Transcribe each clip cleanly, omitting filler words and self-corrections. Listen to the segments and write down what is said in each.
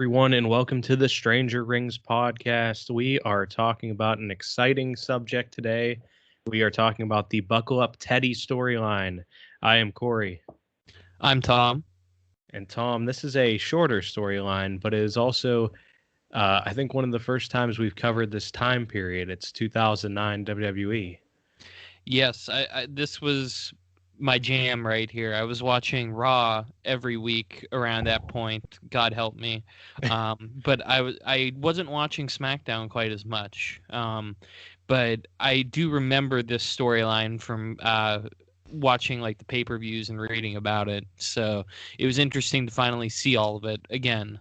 Everyone, and welcome to the Stranger Rings podcast. We are talking about an exciting subject today. We are talking about the Buckle Up Teddy storyline. I am Corey. I'm Tom. And Tom, this is a shorter storyline, but it is also, I think, one of the first times we've covered this time period. It's 2009 WWE. Yes, this was my jam right here. I was watching Raw every week around that point. God help me. But I wasn't watching SmackDown quite as much. But I do remember this storyline from watching like the pay-per-views and reading about it. So it was interesting to finally see all of it again.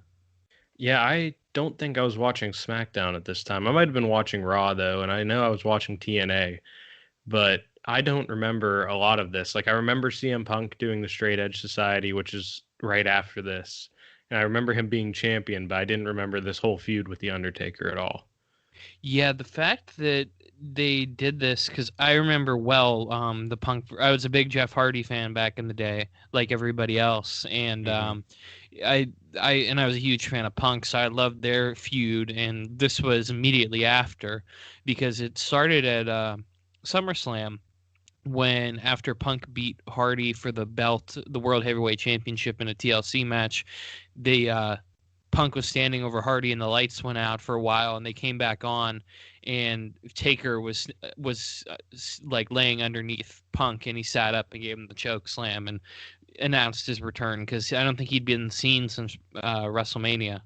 Yeah, I don't think I was watching SmackDown at this time. I might have been watching Raw, though, and I know I was watching TNA. But I don't remember a lot of this. Like, I remember CM Punk doing the Straight Edge Society, which is right after this. And I remember him being champion, but I didn't remember this whole feud with The Undertaker at all. Yeah, the fact that they did this, because I remember well the Punk. I was a big Jeff Hardy fan back in the day, like everybody else, and Hmm. I was a huge fan of Punk, so I loved their feud, and this was immediately after, because it started at SummerSlam when after Punk beat Hardy for the belt, the World Heavyweight Championship in a TLC match, they Punk was standing over Hardy and the lights went out for a while and they came back on and Taker was like laying underneath Punk and he sat up and gave him the choke slam and announced his return because I don't think he'd been seen since WrestleMania.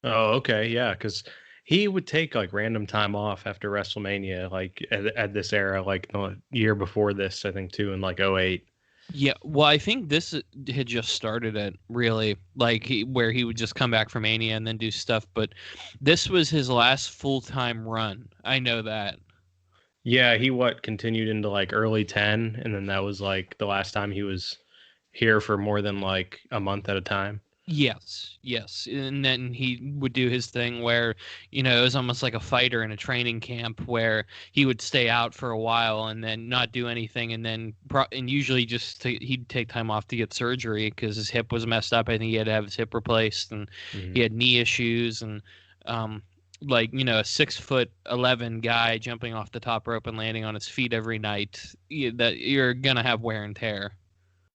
Oh, okay, yeah, because he would take like random time off after WrestleMania, like at this era, like the year before this, I think too, in like '08. Yeah, well, I think this had just started it really, like where he would just come back from Mania and then do stuff. But this was his last full time run. I know that. Yeah, he continued into like early 10, and then that was like the last time he was here for more than like a month at a time. Yes, yes. And then he would do his thing where, it was almost like a fighter in a training camp where he would stay out for a while and then not do anything. And then, and usually he'd take time off to get surgery because his hip was messed up. I think he had to have his hip replaced and he Hmm. had knee issues. And, like, a 6'11" guy jumping off the top rope and landing on his feet every night, that you're going to have wear and tear.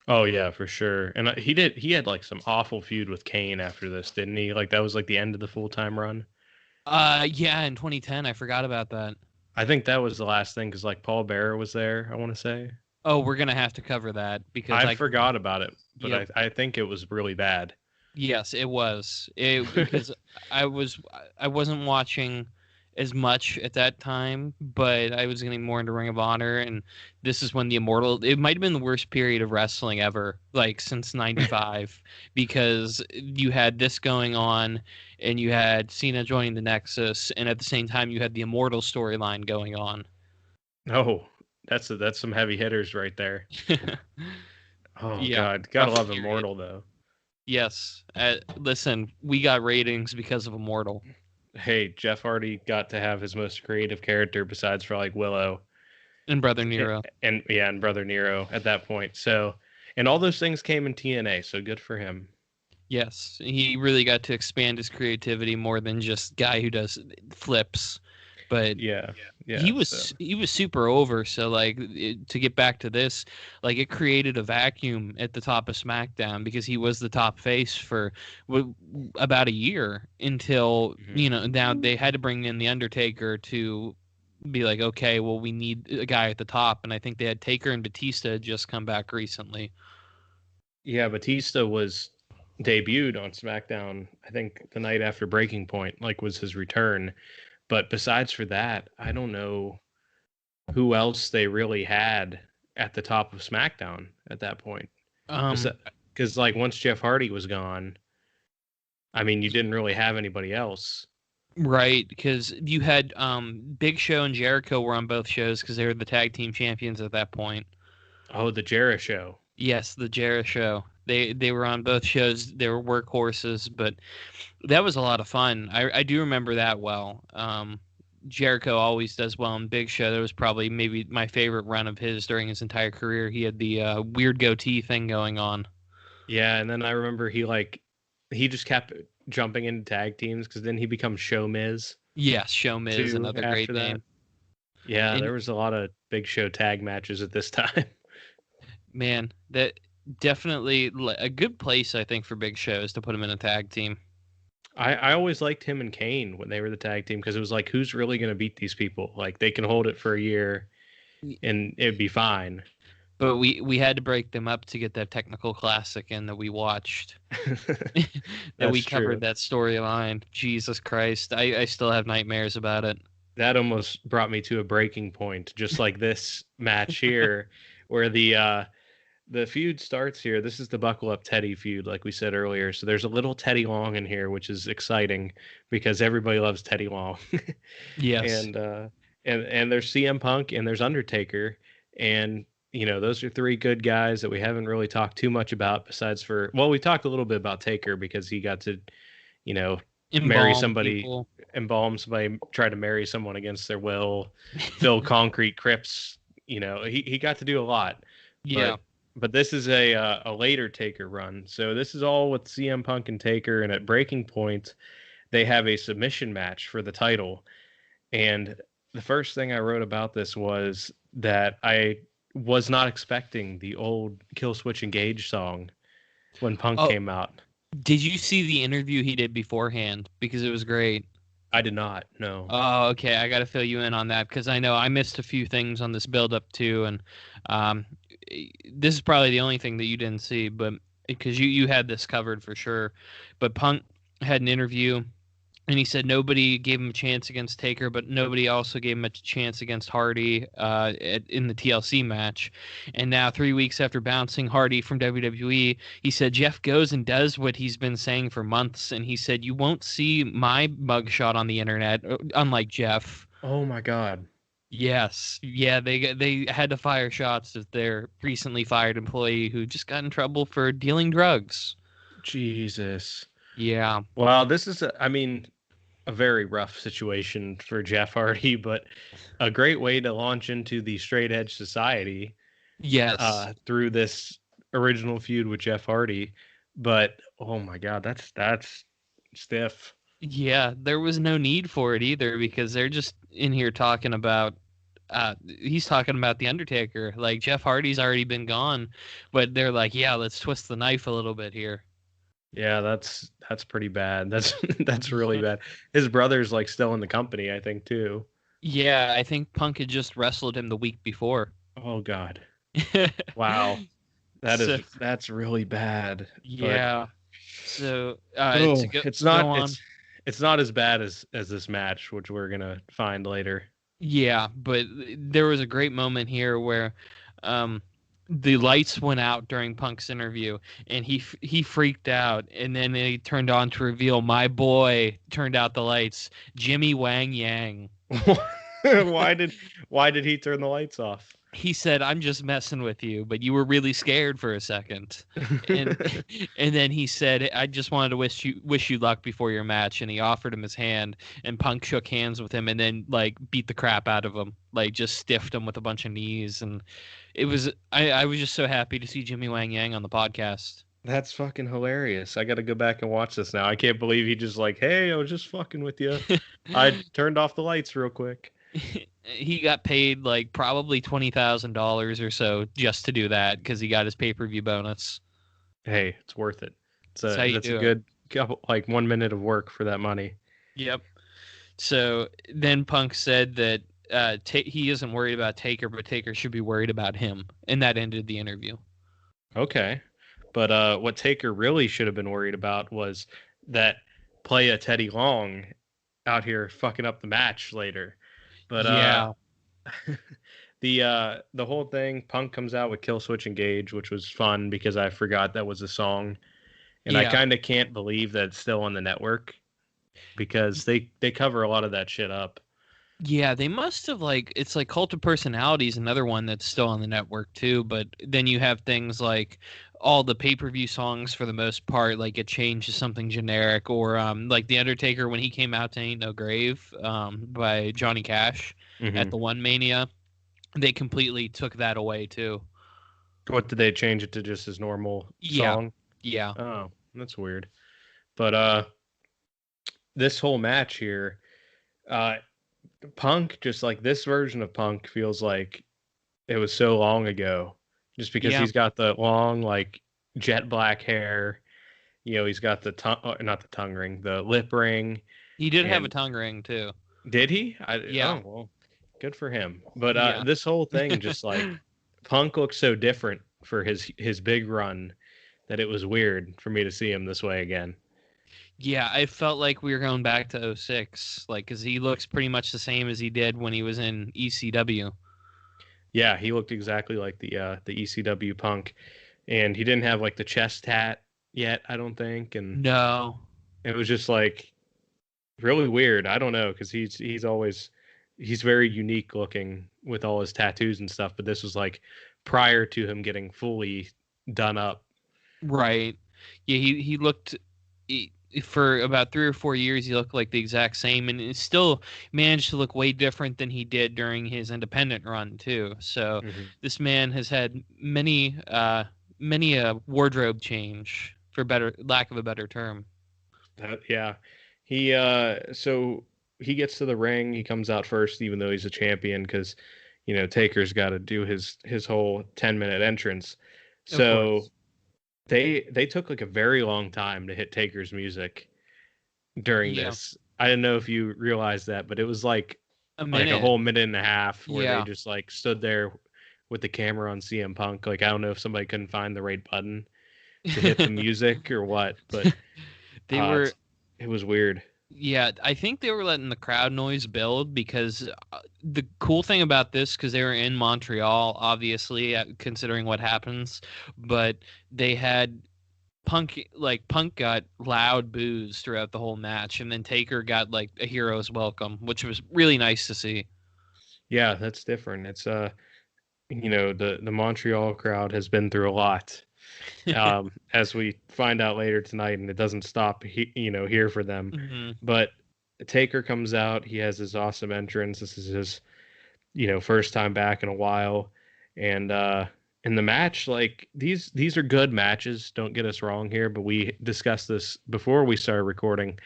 Oh yeah, for sure. And he had like some awful feud with Kane after this, didn't he? Like that was like the end of the full-time run. Yeah, in 2010, I forgot about that. I think that was the last thing because like Paul Bearer was there, I want to say. Oh, we're gonna have to cover that because I forgot about it, but yep, I think it was really bad. yes, it was. It because I wasn't watching as much at that time, but I was getting more into Ring of Honor, and this is when the Immortal. It might have been the worst period of wrestling ever, like since '95, because you had this going on, and you had Cena joining the Nexus, and at the same time you had the Immortal storyline going on. Oh, that's some heavy hitters right there. Oh Yeah, God, gotta rough love period. Immortal though. Yes. Listen, we got ratings because of Immortal Hey, Jeff Hardy got to have his most creative character besides for like Willow and Brother Nero. and yeah, and Brother Nero at that point. So, and all those things came in TNA, so good for him. Yes, he really got to expand his creativity more than just guy who does flips. But Yeah, he yeah. So was super over. So like to get back to this, like it created a vacuum at the top of SmackDown because he was the top face for about a year until mhm. now they had to bring in the Undertaker to be like, okay, well, we need a guy at the top, and I think they had Taker and Batista just come back recently. Yeah, Batista was debuted on SmackDown. I think the night after Breaking Point, like was his return. But besides for that, I don't know who else they really had at the top of SmackDown at that point. Um, Because like once Jeff Hardy was gone, I mean, you didn't really have anybody else. right, because you had Big Show and Jericho were on both shows because they were the tag team champions at that point. Oh, the Jarrah show. Yes, the Jarrah show. They were on both shows. They were workhorses, but that was a lot of fun. I do remember that well. Jericho always does well in Big Show. That was probably maybe my favorite run of his during his entire career. He had the weird goatee thing going on. Yeah, and then I remember he like he just kept jumping into tag teams because then he becomes Show Miz Yes, Show Miz, too another great after that. name. Yeah, And there was a lot of Big Show tag matches at this time. man, that definitely a good place I think for Big Shows to put him in a tag team. I always liked him and Kane when they were the tag team because it was like, who's really going to beat these people? Like, they can hold it for a year and it'd be fine. But we had to break them up to get that technical classic in that we watched. That we That's covered true. that storyline. Jesus Christ. I still have nightmares about it. That almost brought me to a breaking point, just like this match here, where the feud starts here. This is the Buckle Up Teddy feud, like we said earlier. So there's a little Teddy Long in here, which is exciting because everybody loves Teddy Long. Yes. and and there's CM Punk and there's Undertaker, and those are three good guys that we haven't really talked too much about. Besides for, well, we talked a little bit about Taker because he got to you know marry Embalm somebody, people. embalm somebody, try to marry someone against their will, fill concrete crypts. He got to do a lot, Yeah. but this is a later Taker run. So this is all with CM Punk and Taker, and at Breaking Point, they have a submission match for the title. And the first thing I wrote about this was that I was not expecting the old Kill Switch Engage song when Punk Oh, came out. did you see the interview he did beforehand? Because it was great. I did not. No. Oh, okay. I got to fill you in on that because I know I missed a few things on this build up too, and um, this is probably the only thing that you didn't see, but because you had this covered for sure. But Punk had an interview, and he said nobody gave him a chance against Taker, but nobody also gave him a chance against Hardy in the TLC match. And now, 3 weeks after bouncing Hardy from WWE, he said Jeff goes and does what he's been saying for months. And he said, "You won't see my mugshot on the internet, unlike Jeff." Oh my God. Yes, yeah, they had to fire shots at their recently fired employee who just got in trouble for dealing drugs. Jesus. Yeah. Well, this is, I mean, a very rough situation for Jeff Hardy, but a great way to launch into the straight edge society Yes. through this original feud with Jeff Hardy. But oh my God, that's stiff. Yeah, there was no need for it either because they're just in here talking about he's talking about the Undertaker. Like Jeff Hardy's already been gone, but they're like, "Yeah, let's twist the knife a little bit here." Yeah, that's pretty bad. That's that's really bad. His brother's like still in the company, I think, too. Yeah, I think Punk had just wrestled him the week before. Oh God. Wow. So That's really bad. But yeah. So to oh, go on. it's not as bad as this match, which we're gonna find later. Yeah, but there was a great moment here where um, the lights went out during Punk's interview, and he freaked out, and then he turned on to reveal my boy turned out the lights, Jimmy Wang Yang. why did why did he turn the lights off? He said, "I'm just messing with you, but you were really scared for a second." And and then he said, "I just wanted to wish you luck before your match." And he offered him his hand, and Punk shook hands with him, and then like beat the crap out of him, like just stiffed him with a bunch of knees. And it was I was just so happy to see Jimmy Wang Yang on the podcast. That's fucking hilarious. I got to go back and watch this now. I can't believe he just like, "Hey, I was just fucking with you. I turned off the lights real quick." He got paid like probably $20,000 or so just to do that because he got his pay-per-view bonus. Hey, it's worth it. That's how you That's a do it. good couple, like 1 minute of work for that money. Yep. So then Punk said that he isn't worried about Taker, but Taker should be worried about him, and that ended the interview. Okay. But what Taker really should have been worried about was that playa Teddy Long out here fucking up the match later. But Yeah. the whole thing, Punk comes out with Kill Switch Engage, which was fun because I forgot that was a song. And I Yeah. kind of can't believe that it's still on the network because they cover a lot of that shit up. Yeah, they must have it's like Cult of Personality is another one that's still on the network too, but then you have things like all the pay-per-view songs for the most part like get changed to something generic or like The Undertaker when he came out to Ain't No Grave by Johnny Cash at Hmm. the One Mania, they completely took that away too. What did they change it to, just his normal Yeah. song? Yeah. Oh, that's weird. But this whole match here, uh, Punk, just like this version of Punk feels like it was so long ago, just because Yeah, he's got the long like jet black hair. He's got the tongue, not the tongue ring, the lip ring, he did have a and tongue ring too. did he? Yeah, Oh well, good for him. But yeah. this whole thing, just like Punk looks so different for his big run that it was weird for me to see him this way again. Yeah, I felt like we were going back to '06, like, because he looks pretty much the same as he did when he was in ECW. Yeah, he looked exactly like the ECW Punk, and he didn't have like the chest tat yet, I don't think, and No. it was just like really weird. I don't know because he's very unique looking with all his tattoos and stuff, but this was like prior to him getting fully done up. Right. Yeah, he looked he, for about 3 or 4 years. He looked like the exact same, and it still managed to look way different than he did during his independent run too. So Hmm. this man has had many a wardrobe change, for better lack of a better term. Yeah, he so he gets to the ring. He comes out first, even though he's a champion, because Taker's got to do his whole 10-minute entrance. Of So course. they took like a very long time to hit Taker's music during Yeah, this. I didn't know if you realized that, but it was a like a minute. whole minute and a half where they Yeah. just like stood there with the camera on CM Punk. Like I don't know if somebody couldn't find the right button to hit the music or what, but They were, it's it was weird. yeah, I think they were letting the crowd noise build because the cool thing about this, because they were in Montreal, obviously, considering what happens, but they had Punk got loud boos throughout the whole match, and then Taker got like a hero's welcome, which was really nice to see. Yeah, that's different. It's the Montreal crowd has been through a lot. As we find out later tonight, and it doesn't stop here for them. Hmm. But Taker comes out, he has his awesome entrance. This is his first time back in a while. And in the match, like these are good matches, don't get us wrong here, but we discussed this before we started recording.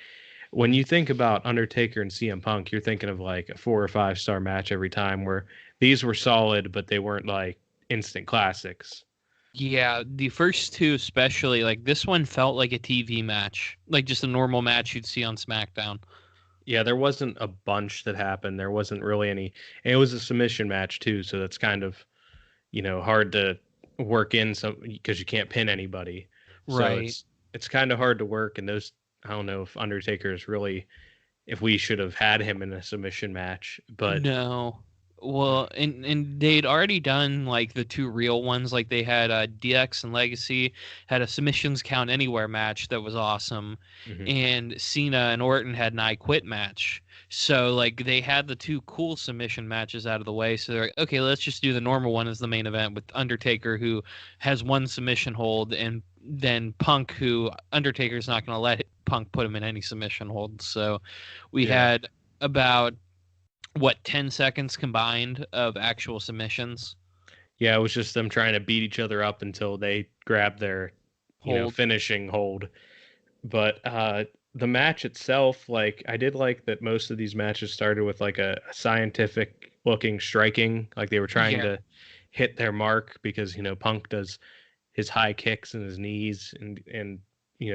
When you think about Undertaker and CM Punk, you're thinking of like a 4 or 5 star match every time, where these were solid, but they weren't like instant classics. Yeah, the first two especially, like this one felt like a TV match, like just a normal match you'd see on SmackDown. Yeah, there wasn't a bunch that happened. There wasn't really any. And it was a submission match too, so that's kind of, hard to work in some because you can't pin anybody. So Right. it's kind of hard to work. And those, I don't know if Undertaker is really, if we should have had him in a submission match, but No. Well, and they'd already done like the two real ones. Like they had DX and Legacy had a submissions count anywhere match that was awesome, mhm. and Cena and Orton had an I Quit match. So like they had the two cool submission matches out of the way. So they're like, okay, let's just do the normal one as the main event with Undertaker, who has one submission hold, and then Punk, who Undertaker's not going to let Punk put him in any submission hold. So we Yeah, had about, what, 10 seconds combined of actual submissions. yeah, it was just them trying to beat each other up until they grabbed their, Hold. finishing hold. But the match itself, like I did like that most of these matches started with like a scientific looking striking, like they were trying Yeah. to hit their mark because Punk does his high kicks and his knees, and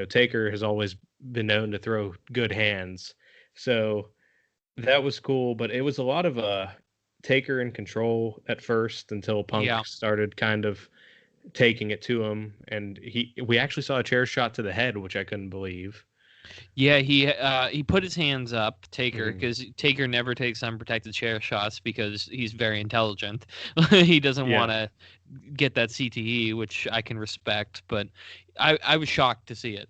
Taker has always been known to throw good hands. So that was cool, but it was a lot of Taker in control at first until Punk Yeah. started kind of taking it to him, and we actually saw a chair shot to the head, which I couldn't believe. Yeah, he put his hands up, Taker, Hmm. because Taker never takes unprotected chair shots because he's very intelligent. He doesn't Yeah, want to get that CTE, which I can respect, but I was shocked to see it.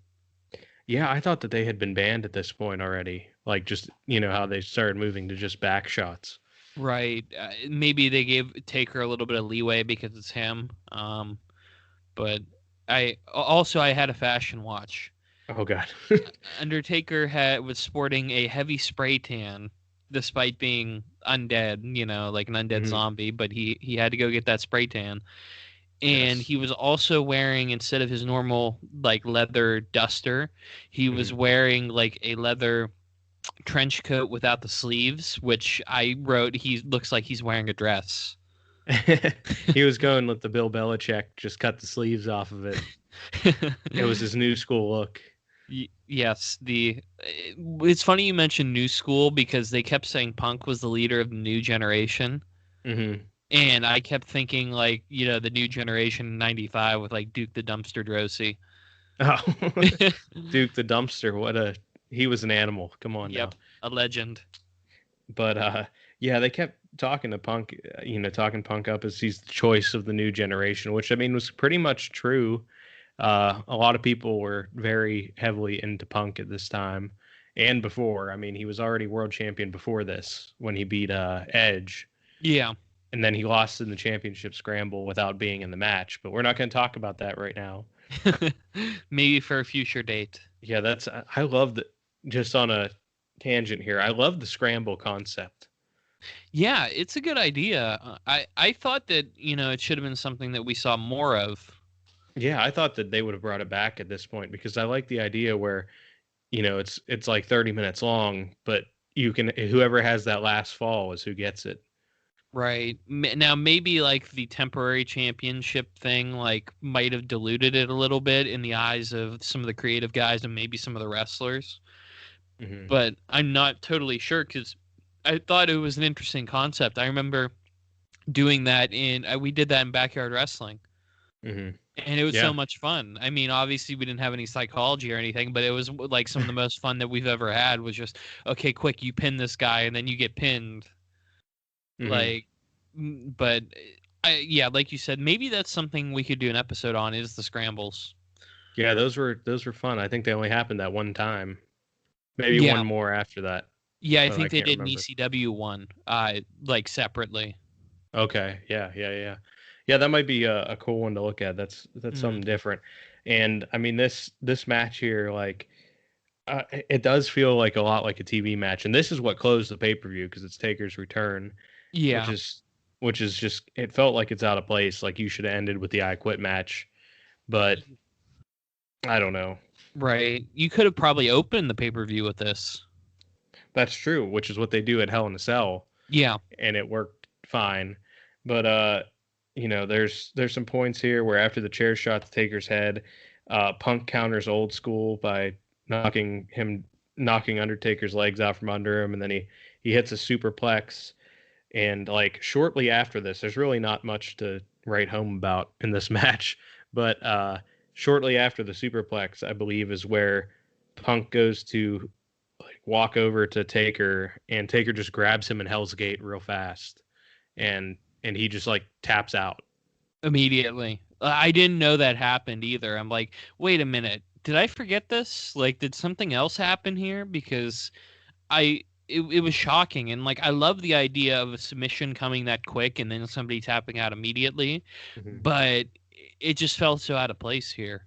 yeah, I thought that they had been banned at this point already. Like just how they started moving to just back shots. Right. Maybe they gave Taker a little bit of leeway because it's him. But I had a fashion watch. Oh God. Undertaker was sporting a heavy spray tan, despite being undead, like an undead Hmm. zombie. But he had to go get that spray tan, And Yes. he was also wearing, instead of his normal like leather duster, he was Mhm. wearing like a leather trench coat without the sleeves, which I wrote he looks like he's wearing a dress. He was going with the Bill Belichick, just cut the sleeves off of it. It was his new school look. Yes, it's funny you mentioned new school because they kept saying Punk was the leader of the new generation. Hmm. And I kept thinking like, the new generation in 95 with like Duke the Dumpster Drosy. Oh, Duke the Dumpster. He was an animal. Come on Yep, now. a legend. But yeah, they kept talking to Punk, talking Punk up as he's the choice of the new generation, which I mean was pretty much true. A lot of people were very heavily into Punk at this time and before. I mean, he was already world champion before this when he beat Edge, Yeah. and then he lost in the championship scramble without being in the match. But we're not going to talk about that right now. Maybe for a future date. Yeah, I love the just on a tangent here. I love the scramble concept. Yeah, it's a good idea. I thought that, it should have been something that we saw more of. Yeah, I thought that they would have brought it back at this point because I like the idea where, it's like 30 minutes long, but you can whoever has that last fall is who gets it. Right. Now maybe like the temporary championship thing like might have diluted it a little bit in the eyes of some of the creative guys and maybe some of the wrestlers. Hmm. But I'm not totally sure cuz I thought it was an interesting concept. I remember doing that we did that in Backyard Wrestling. Hmm. And it was so Yeah. much fun. I mean, obviously we didn't have any psychology or anything, but it was like some of the most fun that we've ever had was just, okay, quick, you pin this guy and then you get pinned. Hmm. Like, but yeah, like you said, maybe that's something we could do an episode on is the scrambles. Yeah, those were fun. I think they only happened that one time. Maybe one Yeah. more after that, Yeah, I but I think they can't did an remember. ECW one, like separately. Okay. Yeah, yeah, yeah. Yeah, that might be a cool one to look at. That's Mm. something different. And I mean this match here, like it does feel like a lot like a TV match, and this is what closed the pay per view because it's Taker's return, which Yeah, is which is just it felt like it's out of place. Like you should have ended with the I Quit match, but I don't know. right. You could have probably opened the pay-per-view with this. That's true, which is what they do at Hell in a Cell, Yeah. and it worked fine. But there's some points here where after the chair shot to Taker's head, Punk counters old school by knocking Undertaker's legs out from under him, and then he hits a superplex. And like shortly after this, there's really not much to write home about in this match, but shortly after the superplex, I believe is where Punk goes to like walk over to Taker, and Taker just grabs him in Hell's Gate real fast, and he just like taps out. Immediately. I didn't know that happened either. I'm like, wait a minute. Did I forget this? Like, did something else happen here? Because it was shocking. And like, I love the idea of a submission coming that quick and then somebody tapping out immediately, Mhm. but it just felt so out of place here.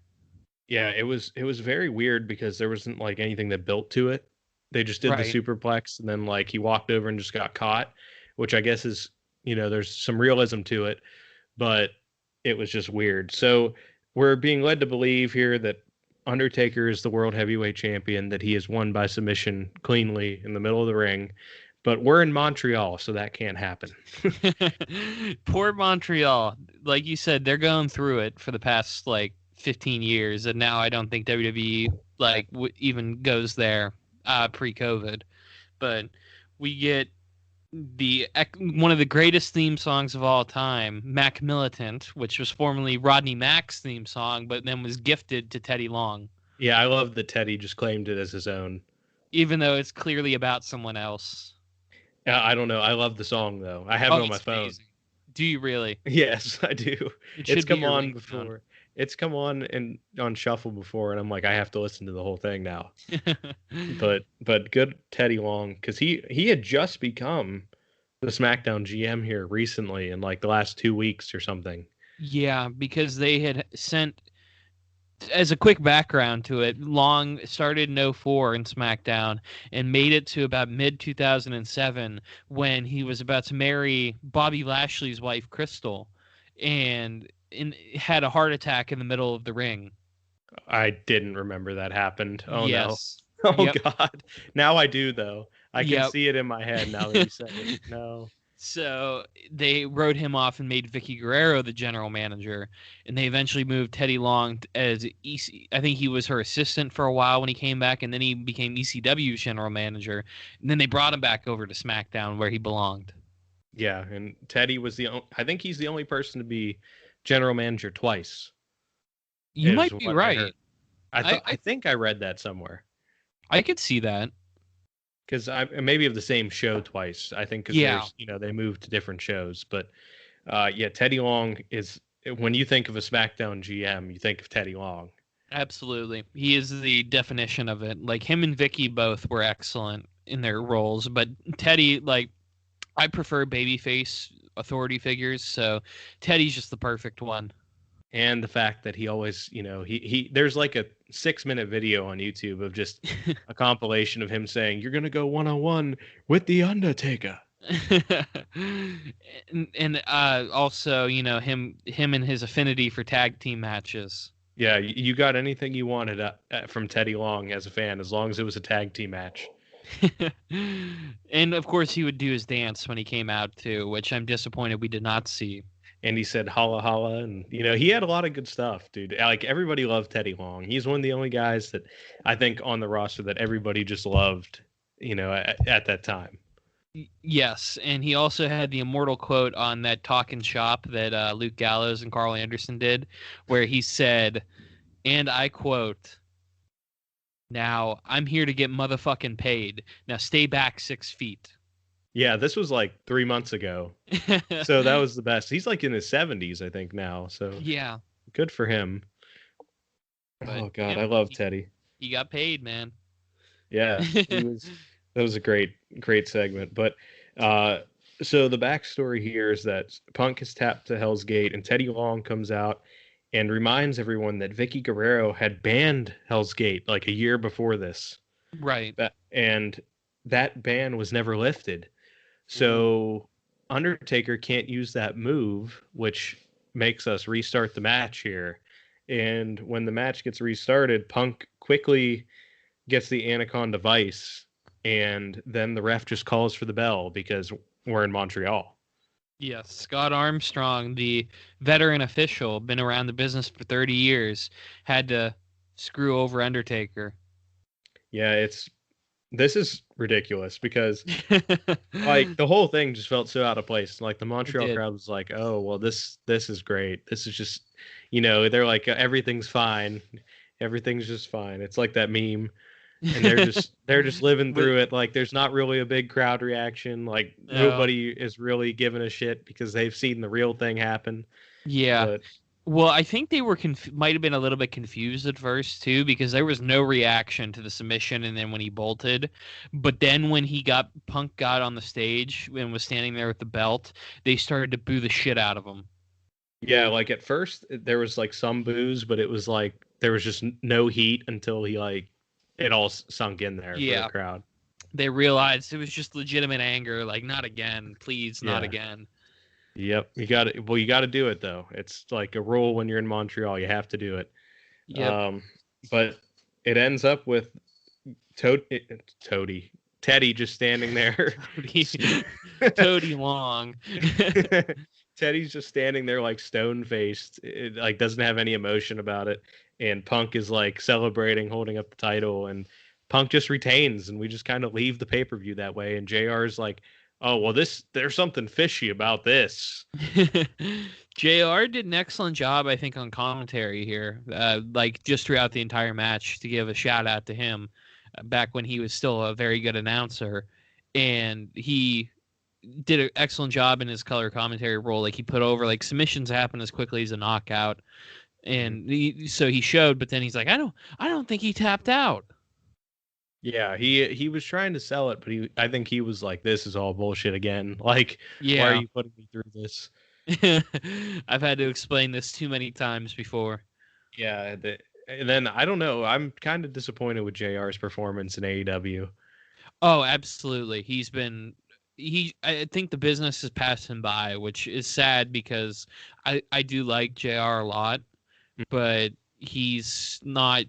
Yeah, it was very weird because there wasn't like anything that built to it. They just did the Right. superplex, and then like he walked over and just got caught, which I guess is there's some realism to it, but it was just weird. So we're being led to believe here that Undertaker is the world heavyweight champion, that he is won by submission cleanly in the middle of the ring. But we're in Montreal, so that can't happen. Poor Montreal. Like you said, they're going through it for the past like 15 years, and now I don't think WWE like even goes there pre-COVID. But we get one of the greatest theme songs of all time, Mac Militant, which was formerly Rodney Mack's theme song, but then was gifted to Teddy Long, Yeah, I love that Teddy just claimed it as his own. even though it's clearly about someone else. I don't know. I love the song though. I have it Oh, on my it's phone. amazing. Do you really? Yes, I do. It It's should be come your on ringtone. before. It's come on and on shuffle before, and I'm like, I have to listen to the whole thing now. But good Teddy Long because he had just become the SmackDown GM here recently in like the last 2 weeks or something. Yeah, because they had sent, as a quick background to it, Long started in '04 in SmackDown and made it to about mid 2007 when he was about to marry Bobby Lashley's wife, Crystal. And had a heart attack in the middle of the ring. I didn't remember that happened. Oh no. Yes. Oh Yep. God. Now I do though. I can Yep. see it in my head now that you said it. No. So they wrote him off and made Vicky Guerrero the general manager, and they eventually moved Teddy Long as EC. I think he was her assistant for a while when he came back, and then he became ECW's general manager. And then they brought him back over to SmackDown where he belonged. Yeah, and Teddy was I think he's the only person to be general manager twice, You is might be what I heard. right. I think I read that somewhere. I could see that. Because I maybe of the same show twice. I think because Yeah, there's they moved to different shows, but yeah, Teddy Long is when you think of a SmackDown GM, you think of Teddy Long. absolutely. He is the definition of it. Like him and Vicky both were excellent in their roles, but Teddy, like I prefer babyface authority figures, so Teddy's just the perfect one. And the fact that he always, he there's like a 6-minute video on YouTube of just a compilation of him saying, "You're gonna go 1-on-1 with the Undertaker." and also, him and his affinity for tag team matches. Yeah, you got anything you wanted from Teddy Long as a fan, as long as it was a tag team match. And of course, he would do his dance when he came out too, which I'm disappointed we did not see. And he said holla holla, and he had a lot of good stuff, dude. Like everybody loved Teddy Long. He's one of the only guys that I think on the roster that everybody just loved, at that time. Yes, and he also had the immortal quote on that Talkin' Shop that Luke Gallows and Carl Anderson did, where he said, and I quote, "Now I'm here to get motherfucking paid. Now stay back 6 feet." Yeah, this was like 3 months ago, so that was the best. He's like in his 70s, I think now. So Yeah, good for him. but Oh God, I love he, Teddy. he got paid, man. Yeah, he was. That was a great segment. But so the backstory here is that Punk is tapped to Hell's Gate, and Teddy Long comes out and reminds everyone that Vicky Guerrero had banned Hell's Gate like a year before this. Right. And that ban was never lifted. So Undertaker can't use that move, which makes us restart the match here. And when the match gets restarted, Punk quickly gets the Anaconda Vice, and then the ref just calls for the bell because we're in Montreal. Yes, Scott Armstrong, the veteran official, been around the business for 30 years, had to screw over Undertaker. Yeah, this is ridiculous because like the whole thing just felt so out of place. Like the Montreal crowd was like, "Oh, well this is great. This is just, they're like everything's fine. Everything's just fine." It's like that meme, and they're just living through it. Like there's not really a big crowd reaction. Like nobody is really giving a shit because they've seen the real thing happen. Yeah. But well, I think they were might have been a little bit confused at first too, because there was no reaction to the submission, and then when he bolted, but then when Punk got on the stage and was standing there with the belt, they started to boo the shit out of him. Yeah, like at first there was like some boos, but it was like there was just no heat until he like it all sunk in there for the crowd. They realized it was just legitimate anger, like not again, please, not again. Yep, you got to. Well, you got to do it though. It's like a rule when you're in Montreal. You have to do it. Yep. But it ends up with Teddy just standing there. Teddy Long. Teddy's just standing there like stone faced. Like doesn't have any emotion about it. And Punk is like celebrating, holding up the title, and Punk just retains, and we just kind of leave the pay per view that way. And JR is like, "Oh well, there's something fishy about this." JR did an excellent job, I think, on commentary here, like just throughout the entire match. To give a shout out to him, back when he was still a very good announcer, and he did an excellent job in his color commentary role. Like he put over like submissions happen as quickly as a knockout, and so he showed. But then he's like, I don't think he tapped out. Yeah, he was trying to sell it, but I think he was like, "This is all bullshit again. Like, why are you putting me through this?" I've had to explain this too many times before. Yeah, and then I don't know. I'm kind of disappointed with JR's performance in AEW. Oh, absolutely. He's been I think the business has passed him by, which is sad because I do like JR a lot, but he's not.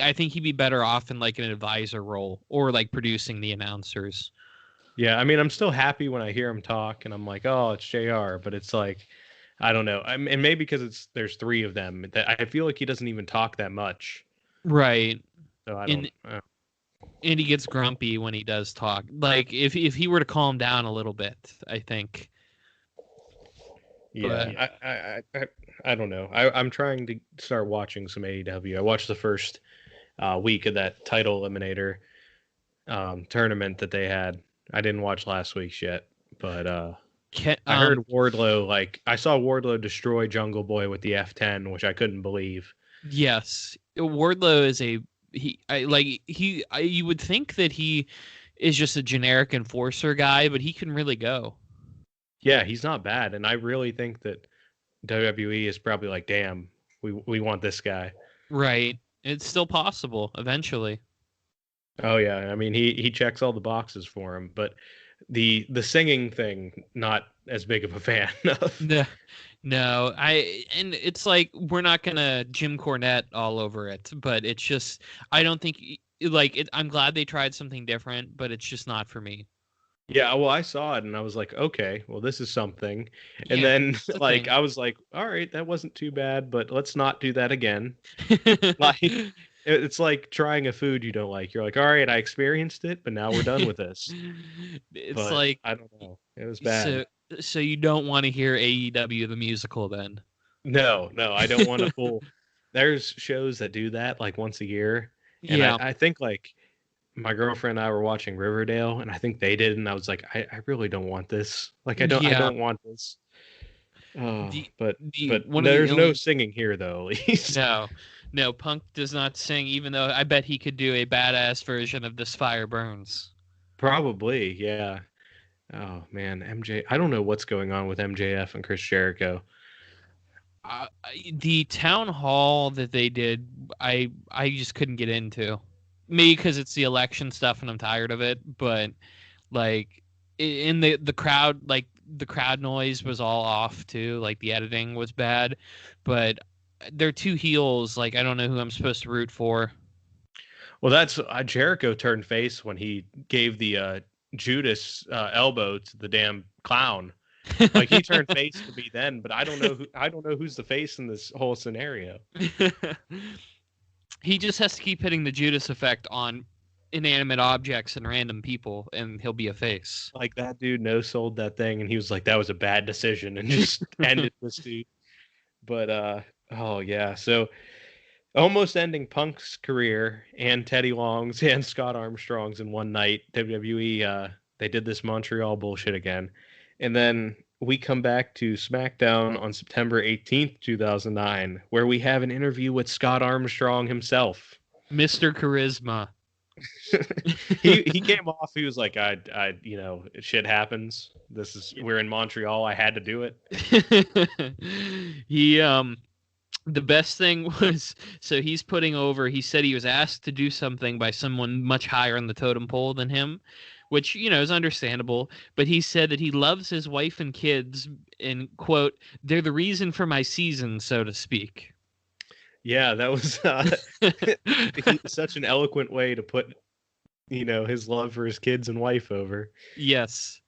I think he'd be better off in like an advisor role or like producing the announcers. Yeah, I mean, I'm still happy when I hear him talk, and I'm like, oh, it's JR. But it's like, I don't know. And maybe because there's three of them, that I feel like he doesn't even talk that much. Right. So I don't. And and he gets grumpy when he does talk. Like if he were to calm down a little bit, I think. Yeah, But I don't know. I'm trying to start watching some AEW. I watched the first week of that title eliminator tournament that they had. I didn't watch last week's yet, but can, I heard Wardlow, like I saw Wardlow destroy Jungle Boy with the F10, which I couldn't believe. yes, Wardlow is a you would think that he is just a generic enforcer guy, but he can really go. Yeah, he's not bad, and I really think that WWE is probably like, damn, we want this guy. Right. It's still possible eventually. Oh yeah, I mean he checks all the boxes for him, but the singing thing, not as big of a fan of. No, no, and it's like we're not gonna Jim Cornette all over it, but it's just I don't think like it. I'm glad they tried something different, but it's just not for me. Yeah, well, I saw it and I was like, okay, well, this is something. And Yeah, then it's a like thing. I was like, all right, that wasn't too bad, but let's not do that again. Like it's like trying a food you don't like. You're like, all right, I experienced it, but now we're done with this. It's But like I don't know. It was bad. so so you don't want to hear AEW the musical then. No, no, I don't want to pull. There's shows that do that like once a year, and Yeah. I think like my girlfriend and I were watching Riverdale, and I think they did, and I was like, I really don't want this. Like I Yeah. don't want this. Oh, The but one of the there's no only singing here though, at least. no, no, Punk does not sing, even though I bet he could do a badass version of This Fire Burns. Probably, yeah. Oh man, MJ. I don't know what's going on with MJF and Chris Jericho. The town hall that they did, I just couldn't get into. Maybe because it's the election stuff and I'm tired of it, but like in the crowd, like the crowd noise was all off too. Like the editing was bad, but they're two heels. Like I don't know who I'm supposed to root for. Well, that's Jericho turned face when he gave the Judas elbow to the damn clown. Like he turned face to me then, but I don't know who's the face in this whole scenario. He just has to keep hitting the Judas effect on inanimate objects and random people, and he'll be a face. Like that dude no sold that thing, and he was like, "That was a bad decision," and just ended this dude. But oh yeah, so almost ending Punk's career and Teddy Long's and Scott Armstrong's in one night. WWE they did this Montreal bullshit again, and then we come back to SmackDown on September 18th, 2009, where we have an interview with Scott Armstrong himself. Mr. Charisma. He came off. He was like, I, you know, shit happens. We're in Montreal. I had to do it. He the best thing was so he's putting over. He said he was asked to do something by someone much higher on the totem pole than him, which you know is understandable. But he said that he loves his wife and kids, and quote, "They're the reason for my season, so to speak." Yeah, that was such an eloquent way to put, you know, his love for his kids and wife over. Yes,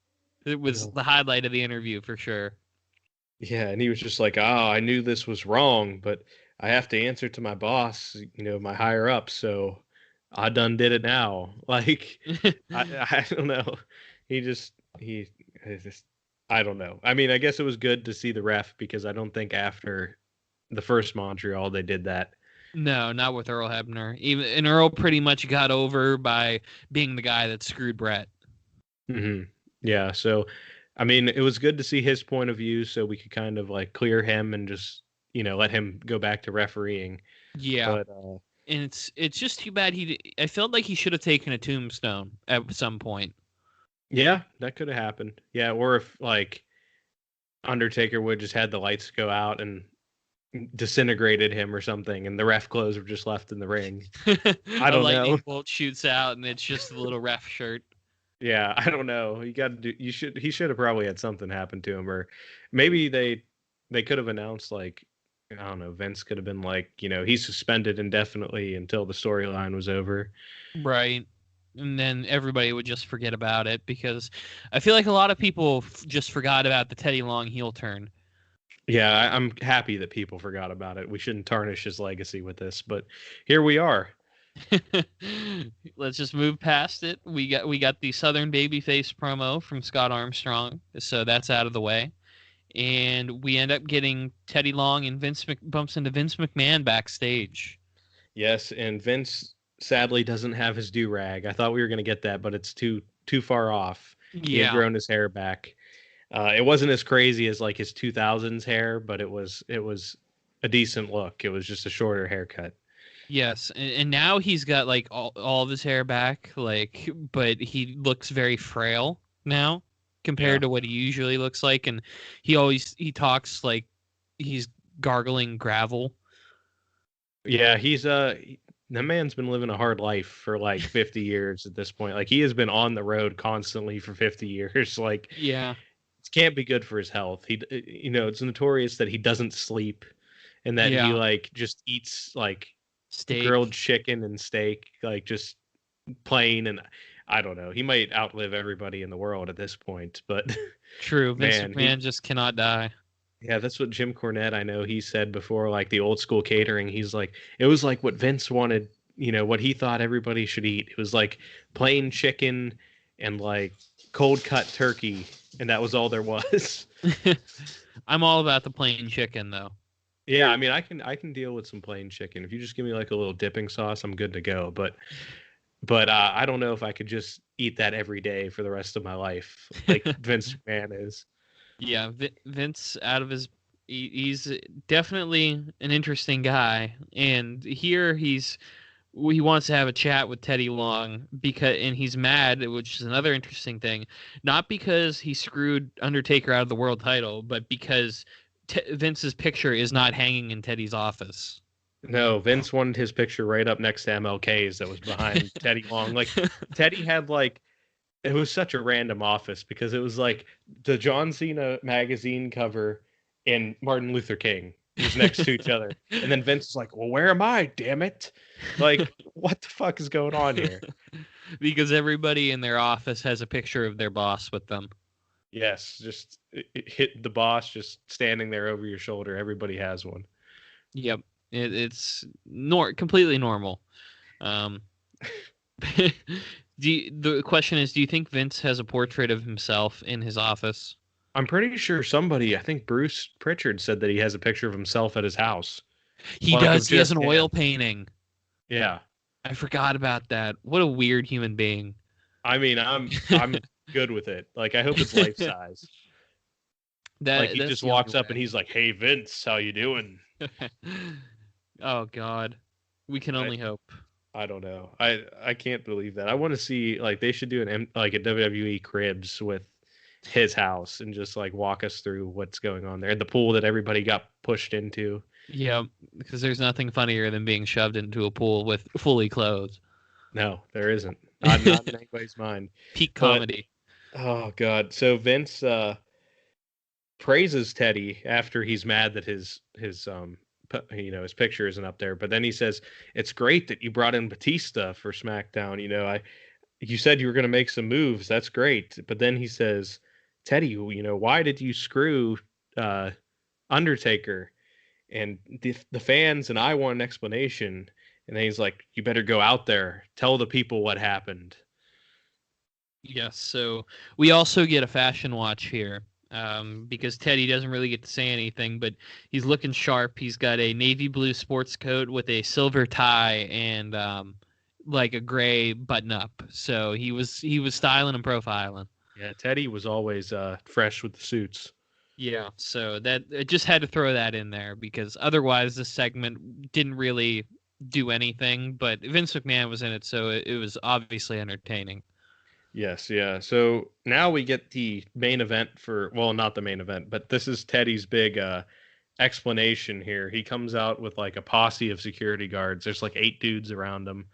it was No. the highlight of the interview for sure. Yeah, and he was just like, "Oh, I knew this was wrong, but I have to answer to my boss, you know, my higher up, so I done did it now." Like, I don't know. He just he it's just I don't know. I mean, I guess it was good to see the ref because I don't think after the first Montreal they did that. No, not with Earl Hebner. Even and Earl pretty much got over by being the guy that screwed Brett. Hmm. Yeah, so I mean, it was good to see his point of view, so we could kind of like clear him and just let him go back to refereeing. Yeah, But and it's just too bad I felt like he should have taken a tombstone at some point. yeah, that could have happened. Yeah, or if like Undertaker would just had the lights go out and disintegrated him or something, and the ref clothes were just left in the ring. I A don't know. lightning bolt shoots out, and it's just a little ref shirt. Yeah, I don't know. He should have probably had something happen to him, or maybe they could have announced like I don't know, Vince could have been like, he's suspended indefinitely until the storyline was over. Right. And then everybody would just forget about it because I feel like a lot of people just forgot about the Teddy Long heel turn. Yeah, I'm happy that people forgot about it. We shouldn't tarnish his legacy with this, but here we are. Let's just move past it. We got the Southern Babyface promo from Scott Armstrong, so that's out of the way. And we end up getting Teddy Long and bumps into Vince McMahon backstage. Yes, and Vince sadly doesn't have his do-rag. I thought we were going to get that, but it's too far off. He had Yeah. grown his hair back. It wasn't as crazy as like his 2000s hair, but it was a decent look. It was just a shorter haircut. Yes, and now he's got like all of his hair back, like, but he looks very frail now Yeah. compared to what he usually looks like, and he talks like he's gargling gravel. Yeah, the man's been living a hard life for like 50 years at this point. Like he has been on the road constantly for 50 years. Like Yeah, it can't be good for his health. It's notorious that he doesn't sleep and that he yeah, like just eats like grilled steak. chicken and steak, like just plain. And I don't know. He might outlive everybody in the world at this point, but True, Vince man, McMahon just cannot die. yeah, that's what Jim Cornette, I know he said before, like the old school catering. He's like, it was like what Vince wanted, what he thought everybody should eat. It was like plain chicken and like cold cut turkey, and that was all there was. I'm all about the plain chicken though. Yeah, I mean, I can deal with some plain chicken. If you just give me like a little dipping sauce, I'm good to go. But I don't know if I could just eat that every day for the rest of my life, like Vince McMahon is. Yeah, Vince out of his he's definitely an interesting guy, and here he wants to have a chat with Teddy Long and he's mad, which is another interesting thing. Not because he screwed Undertaker out of the world title, but because Vince's picture is not hanging in Teddy's office. No, Vince wanted his picture right up next to MLK's that was behind Teddy Long. Like Teddy had like it was such a random office because it was like the John Cena magazine cover and Martin Luther King was next to each other. And then Vince was like, "Well, where am I? Damn it. Like, what the fuck is going on here?" Because everybody in their office has a picture of their boss with them. Yes, just it hit the boss just standing there over your shoulder. Everybody has one. Yep, it's completely normal. Um, the question is, do you think Vince has a portrait of himself in his office? I'm pretty sure somebody, I think Bruce Pritchard said that he has a picture of himself at his house. He Like of does. He has just an him. oil painting. Yeah. I forgot about that. What a weird human being. I mean, I'm good with it. Like I hope it's life size. Like he That's just the only walks up and he's like, "Hey Vince, how you doing?" way. Oh God, we can I only hope. I don't know. I can't believe that. I want to see like they should do like a WWE cribs with his house and just like walk us through what's going on there. And the pool that everybody got pushed into. Yeah, because there's nothing funnier than being shoved into a pool with fully clothed. No, there isn't. Not in anybody's mind. Peak But comedy. oh god. So Vince praises Teddy after he's mad that his picture isn't up there, but then he says it's great that you brought in Batista for SmackDown. You said you were going to make some moves. That's great. But then he says, Teddy, why did you screw uh, Undertaker? And the fans and I want an explanation. And then he's like, you better go out there, tell the people what happened. Yes, so we also get a fashion watch here because Teddy doesn't really get to say anything, but he's looking sharp. He's got a navy blue sports coat with a silver tie and like a gray button up. So he was styling and profiling. Yeah, Teddy was always fresh with the suits. Yeah, so that I just had to throw that in there because otherwise this segment didn't really do anything. But Vince McMahon was in it, so it was obviously entertaining. Yes, yeah. So now we get the main event well, not the main event, but this is Teddy's big explanation here. He comes out with like a posse of security guards. There's like 8 dudes around him,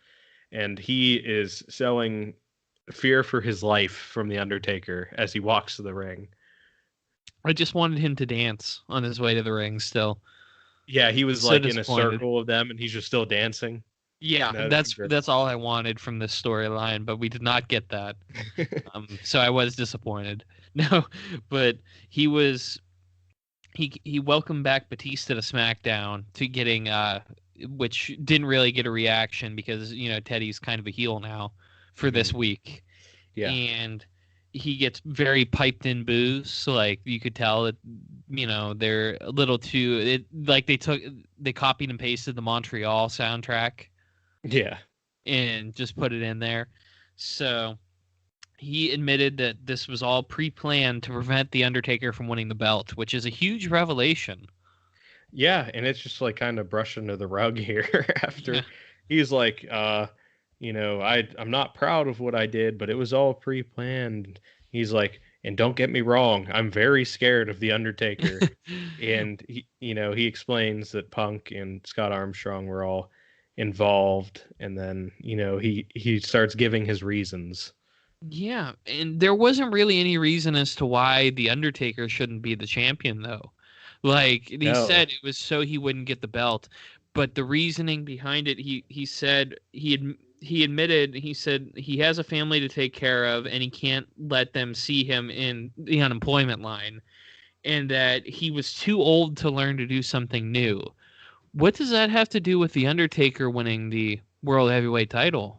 and he is selling fear for his life from the Undertaker as he walks to the ring. I just wanted him to dance on his way to the ring still. Yeah, he was So like in a disappointed. circle of them, and he's just still dancing. Yeah, That'd be that's all I wanted from this storyline, but we did not get that. great. So I was disappointed. No, but he was he welcomed back Batista to SmackDown to getting which didn't really get a reaction because Teddy's kind of a heel now for this Mhm. week, Yeah, and he gets very piped in boos. So like you could tell that they're a little too like they copied and pasted the Montreal soundtrack yeah, and just put it in there. So he admitted that this was all pre-planned to prevent the Undertaker from winning the belt, which is a huge revelation. yeah. And it's just like kind of brushed under the rug here. Yeah. After he's like, I'm not proud of what I did, but it was all pre-planned. He's like, and don't get me wrong, I'm very scared of the Undertaker. And he explains that Punk and Scott Armstrong were all involved, and then he starts giving his reasons. Yeah, and there wasn't really any reason as to why the Undertaker shouldn't be the champion, though. Like he No, said, it was so he wouldn't get the belt, but the reasoning behind it, he said he admitted he said he has a family to take care of, and he can't let them see him in the unemployment line, and that he was too old to learn to do something new. What does that have to do with the Undertaker winning the World Heavyweight title?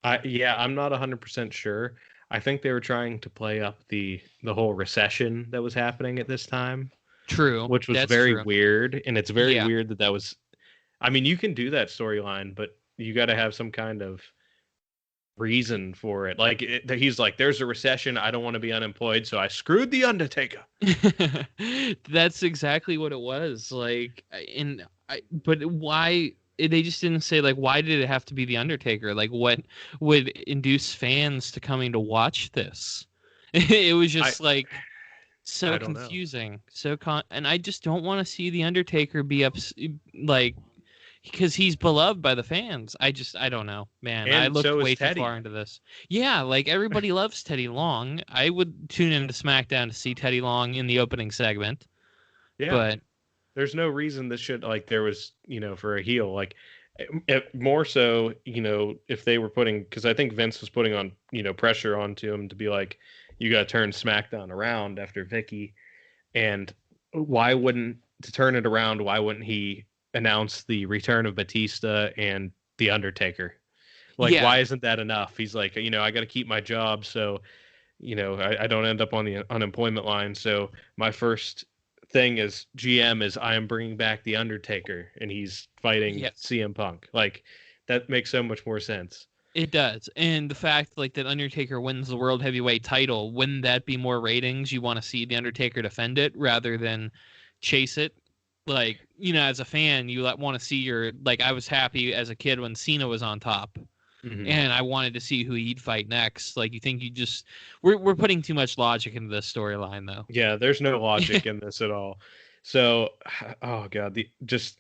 I'm not 100% sure. I think they were trying to play up the whole recession that was happening at this time, True, which was that's very true. weird. And it's very Yeah. weird that was. I mean, you can do that storyline, but you got to have some kind of reason for it. Like he's like, "There's a recession. I don't want to be unemployed, so I screwed the Undertaker." That's exactly what it was. But why they just didn't say like why did it have to be the Undertaker? Like what would induce fans to coming to watch this? It was I just like so I don't know. confusing, and I just don't want to see the Undertaker be like because he's beloved by the fans. I don't know, man. I And looked so is way too far Teddy. into this. Yeah, like everybody loves Teddy Long. I would tune into SmackDown to see Teddy Long in the opening segment, Yeah, but there's no reason this should like there was for a heel like more so if they were putting because I think Vince was putting on pressure onto him to be like you got to turn SmackDown around after Vicky and why wouldn't to turn it around why wouldn't he announce the return of Batista and the Undertaker like yeah, why isn't that enough he's like I got to keep my job so I don't end up on the unemployment line. So my first thing as GM is I am bringing back the Undertaker, and he's fighting yes, CM Punk. Like that makes so much more sense. it does. And the fact like that Undertaker wins the World Heavyweight title, wouldn't that be more ratings? You want to see the Undertaker defend it rather than chase it. Like as a fan, you want to see your like. I was happy as a kid when Cena was on top, Hmm. and I wanted to see who he'd fight next. Like, you think you just we're putting too much logic into this storyline, though. Yeah, there's no logic in this at all. So, oh god, the just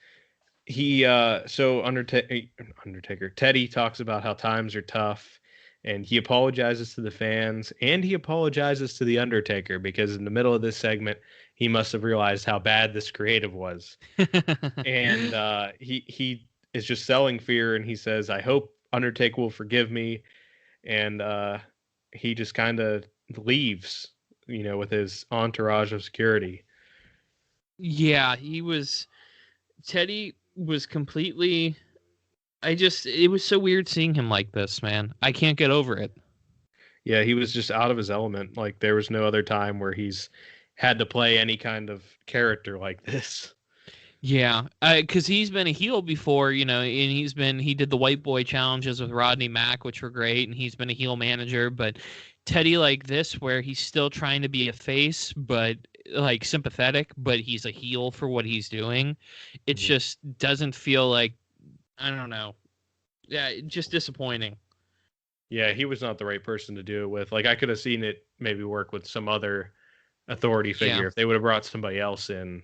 he so Undertaker Teddy talks about how times are tough and he apologizes to the fans and he apologizes to the Undertaker because in the middle of this segment he must have realized how bad this creative was and he is just selling fear and he says I hope Undertaker will forgive me and he just kind of leaves with his entourage of security. Yeah, he was. Teddy was completely. It was so weird seeing him like this, man. I can't get over it. Yeah, he was just out of his element. Like there was no other time where he's had to play any kind of character like this. Yeah, because he's been a heel before, and he did the White Boy challenges with Rodney Mack, which were great, and he's been a heel manager. But Teddy like this, where he's still trying to be a face, but like sympathetic, but he's a heel for what he's doing. It Mhm. just doesn't feel like I don't know. Yeah, just disappointing. Yeah, he was not the right person to do it with. Like I could have seen it maybe work with some other authority Yeah, figure if they would have brought somebody else in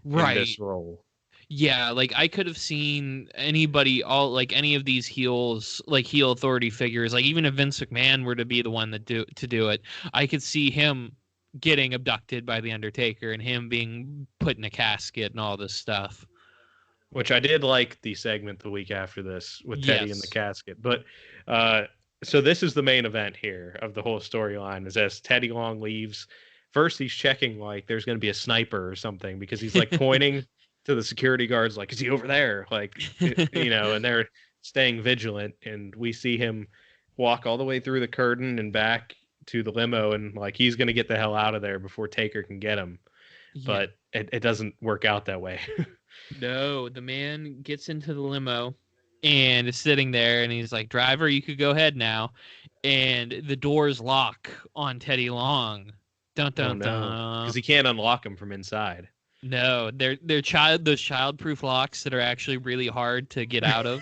right. this role. Yeah, like I could have seen anybody, all like any of these heels, like heel authority figures, like even if Vince McMahon were to be the one that do it, I could see him getting abducted by the Undertaker and him being put in a casket and all this stuff. Which I did like the segment the week after this with Teddy in the Yes. casket. But uh, so this is the main event here of the whole storyline is as Teddy Long leaves. First, he's checking like there's going to be a sniper or something because he's like pointing to the security guards, like, is he over there? Like, and they're staying vigilant. And we see him walk all the way through the curtain and back to the limo. And like, he's going to get the hell out of there before Taker can get him. Yeah. But it doesn't work out that way. No, the man gets into the limo and is sitting there and he's like, "Driver, you could go ahead now." And the doors lock on Teddy Long. Dun Oh dun no, because dun. he can't unlock them from inside. No, they're those child-proof locks that are actually really hard to get out of.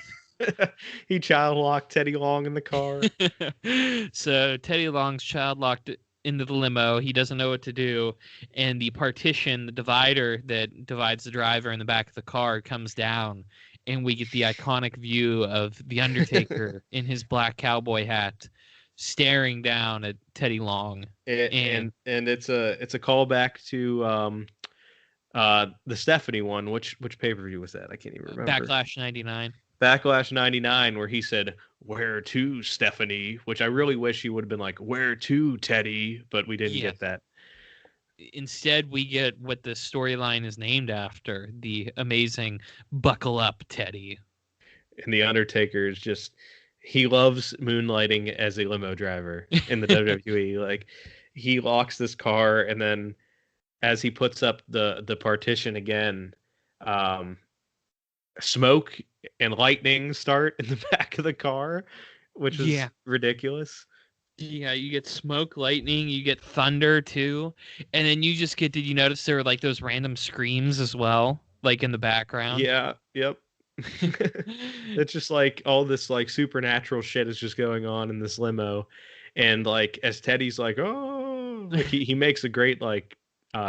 He child locked Teddy Long in the car. So Teddy Long's child locked into the limo. He doesn't know what to do, and the partition, the divider that divides the driver and the back of the car, comes down, and we get the iconic view of the Undertaker in his black cowboy hat, staring down at Teddy Long. And And it's a callback to the Stephanie one. Which pay per view was that? I can't even remember. Backlash '99. Backlash '99, where he said "Where to, Stephanie," which I really wish he would have been like "Where to, Teddy," but we didn't Yeah. get that. Instead, we get what the storyline is named after: the amazing "Buckle Up, Teddy." And the Undertaker is just he loves moonlighting as a limo driver in the WWE. Like he locks this car and then as he puts up the partition again, um, smoke and lightning start in the back of the car, which Yeah. was ridiculous. Yeah, you get smoke, lightning, you get thunder too. And then you just get, did you notice there were like those random screams as well, like in the background? Yeah, yep. It's just like all this like supernatural shit is just going on in this limo. And like as Teddy's like, oh, like he makes a great like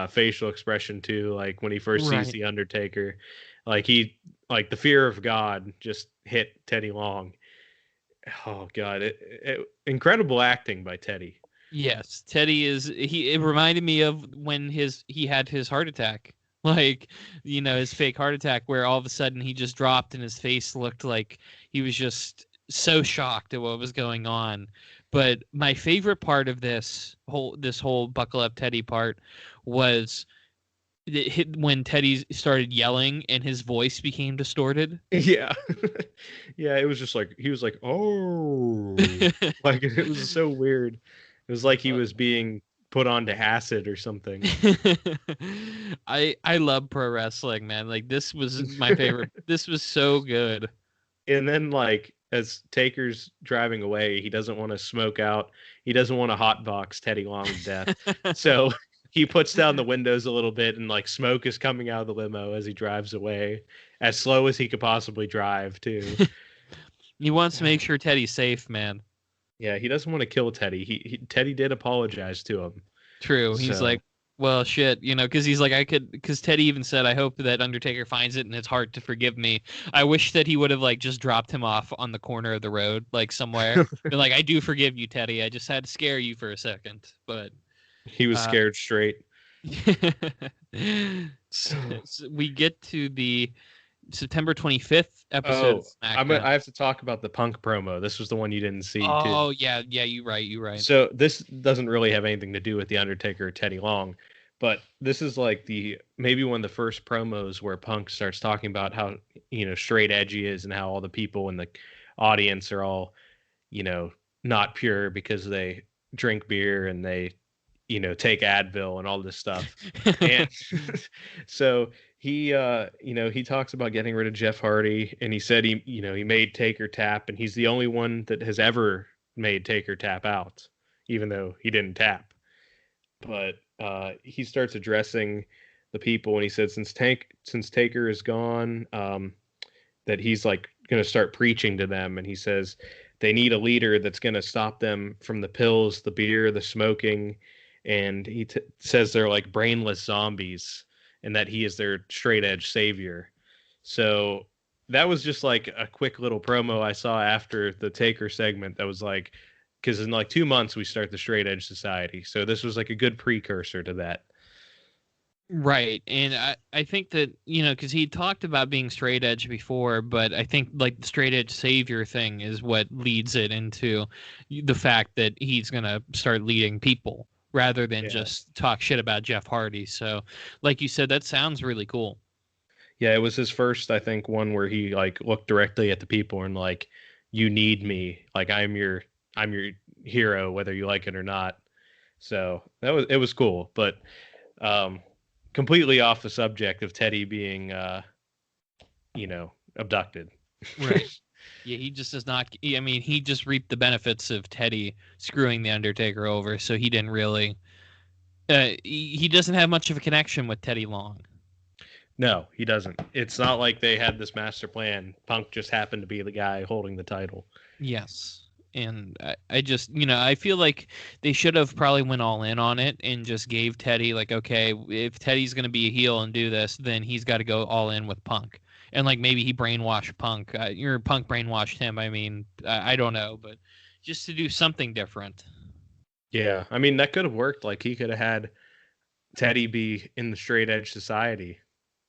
facial expression too, like when he first sees Right. the Undertaker. Like he like the fear of God just hit Teddy Long. Oh god, incredible acting by Teddy. Yes, Teddy is it reminded me of when he had his heart attack. Like, his fake heart attack where all of a sudden he just dropped and his face looked like he was just so shocked at what was going on. But my favorite part of this whole buckle up Teddy part was when Teddy started yelling and his voice became distorted. Yeah. Yeah, it was just like he was like, "Oh." Like it was so weird. It was like he was being put onto acid or something. I love pro wrestling, man. Like this was my favorite. This was so good. And then like as Taker's driving away, he doesn't want to smoke out. He doesn't want to hotbox Teddy Long to death. So he puts down the windows a little bit and like smoke is coming out of the limo as he drives away as slow as he could possibly drive too. He wants to make sure Teddy's safe, man. Yeah, he doesn't want to kill Teddy. Teddy did apologize to him. True. He's So like, well, shit, because he's like, because Teddy even said, I hope that Undertaker finds it in his heart to forgive me. I wish that he would have like just dropped him off on the corner of the road, like somewhere. Been like, I do forgive you, Teddy. I just had to scare you for a second, but he was uh, scared straight. so we get to the September 25th episode of Oh, SmackDown. I have to talk about the Punk promo. This was the one you didn't see too. Oh yeah, you right, you right. So this doesn't really have anything to do with the Undertaker or Teddy Long, but this is like the maybe one of the first promos where Punk starts talking about how straight edge he is and how all the people in the audience are all you know not pure because they drink beer and they take Advil and all this stuff. And so he talks about getting rid of Jeff Hardy and he said he made Taker tap and he's the only one that has ever made Taker tap out even though he didn't tap. But he starts addressing the people and he said since Taker is gone that he's like going to start preaching to them and he says they need a leader that's going to stop them from the pills, the beer, the smoking, and he says they're like brainless zombies and that he is their straight edge savior. So that was just like a quick little promo I saw after the Taker segment that was like, because in like 2 months we start the Straight Edge Society. So this was like a good precursor to that. Right. And I think that, because he talked about being straight edge before, but I think like the straight edge savior thing is what leads it into the fact that he's going to start leading people rather than Yeah. just talk shit about Jeff Hardy. So, like you said, that sounds really cool. Yeah, it was his first, I think, one where he like looked directly at the people and like, you need me. Like I'm your hero, whether you like it or not. So it was cool. But um completely off the subject of Teddy being abducted. Right. Yeah, he just does not. I mean, he just reaped the benefits of Teddy screwing the Undertaker over, so he didn't really. He doesn't have much of a connection with Teddy Long. No, he doesn't. It's not like they had this master plan. Punk just happened to be the guy holding the title. Yes. And I just, I feel like they should have probably went all in on it and just gave Teddy like, okay, if Teddy's going to be a heel and do this, then he's got to go all in with Punk. And like maybe he brainwashed Punk. Your Punk brainwashed him. I mean, I don't know, but just to do something different. Yeah, I mean that could have worked. Like he could have had Teddy be in the Straight Edge Society.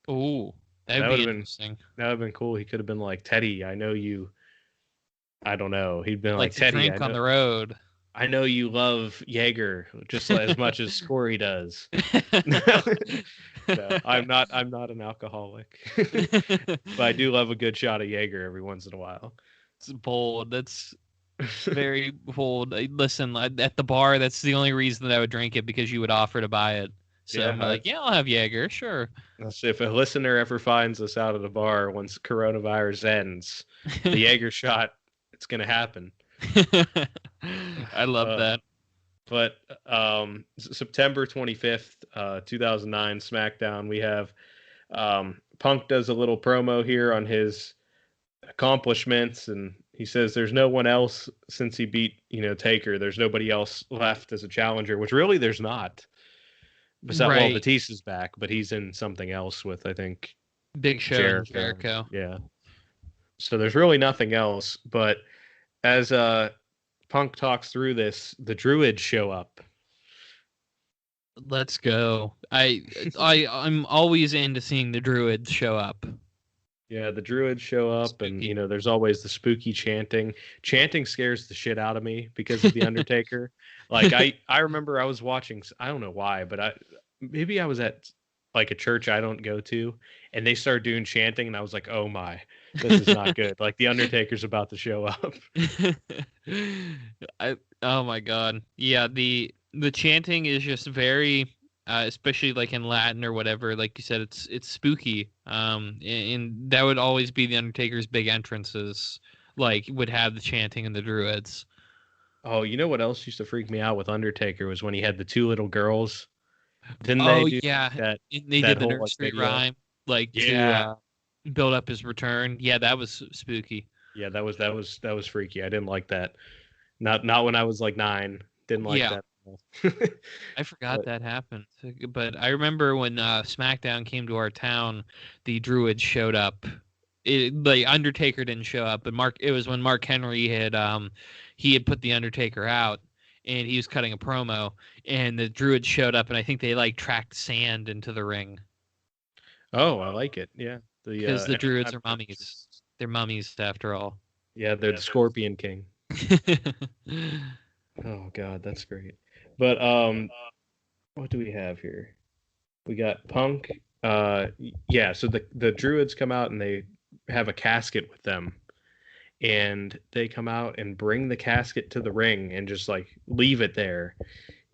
Oh, that That would would be have been interesting. that would have been cool. He could have been like Teddy. I know you. I don't know. He'd been Like like to Teddy. drink on the road. I know you love Jaeger just as much as Corey does. No, I'm not an alcoholic, but I do love a good shot of Jaeger every once in a while. It's bold. That's very bold. Listen, at the bar, that's the only reason that I would drink it because you would offer to buy it. So I'm Yeah, like, yeah, I'll have Jaeger, sure. let's see if a listener ever finds us out at a bar once coronavirus ends, the Jaeger shot, it's gonna happen. I love Uh, that. but September 25th, 2009, SmackDown, we have Punk does a little promo here on his accomplishments, and he says there's no one else since he beat Taker. There's nobody else left as a challenger, which really there's not. Besides, well, Right. Batista's back, but he's in something else with I think Big Show and Jericho. Jericho. Yeah. So there's really nothing else. But as Punk talks through this, the Druids show up. Let's go. I'm always into seeing the Druids show up. Yeah, the Druids show up, and Spooky. there's always the spooky chanting. Chanting scares the shit out of me because of the Undertaker. Like I remember I was watching. I don't know why, but maybe I was at like a church I don't go to, and they started doing chanting, and I was like, oh my, this is not good. Like the Undertaker's about to show up. Oh my god. Yeah, the chanting is just very especially like in Latin or whatever, like you said, it's spooky. And that would always be the Undertaker's big entrances, like would have the chanting and the druids. Oh, you know what else used to freak me out with Undertaker was when he had the two little girls. Didn't they Oh do yeah, that and they that did the whole like nursery video? rhyme like to Yeah. build up his return. Yeah, that was spooky. Yeah, that was freaky. I didn't like that. Not when I was like 9. Didn't like Yeah, that at all. I forgot But that happened. But I remember when SmackDown came to our town, the Druids showed up. The Undertaker didn't show up, but It was when Mark Henry had put the Undertaker out, and he was cutting a promo, and the Druids showed up, and I think they like tracked sand into the ring oh, I like it. Yeah. The because the Druids anytime are mummies. They're mummies after all. yeah, they're the Scorpion King. Oh god, that's great. But what do we have here? We got Punk. Yeah, so the Druids come out and they have a casket with them. And they come out and bring the casket to the ring and just like leave it there.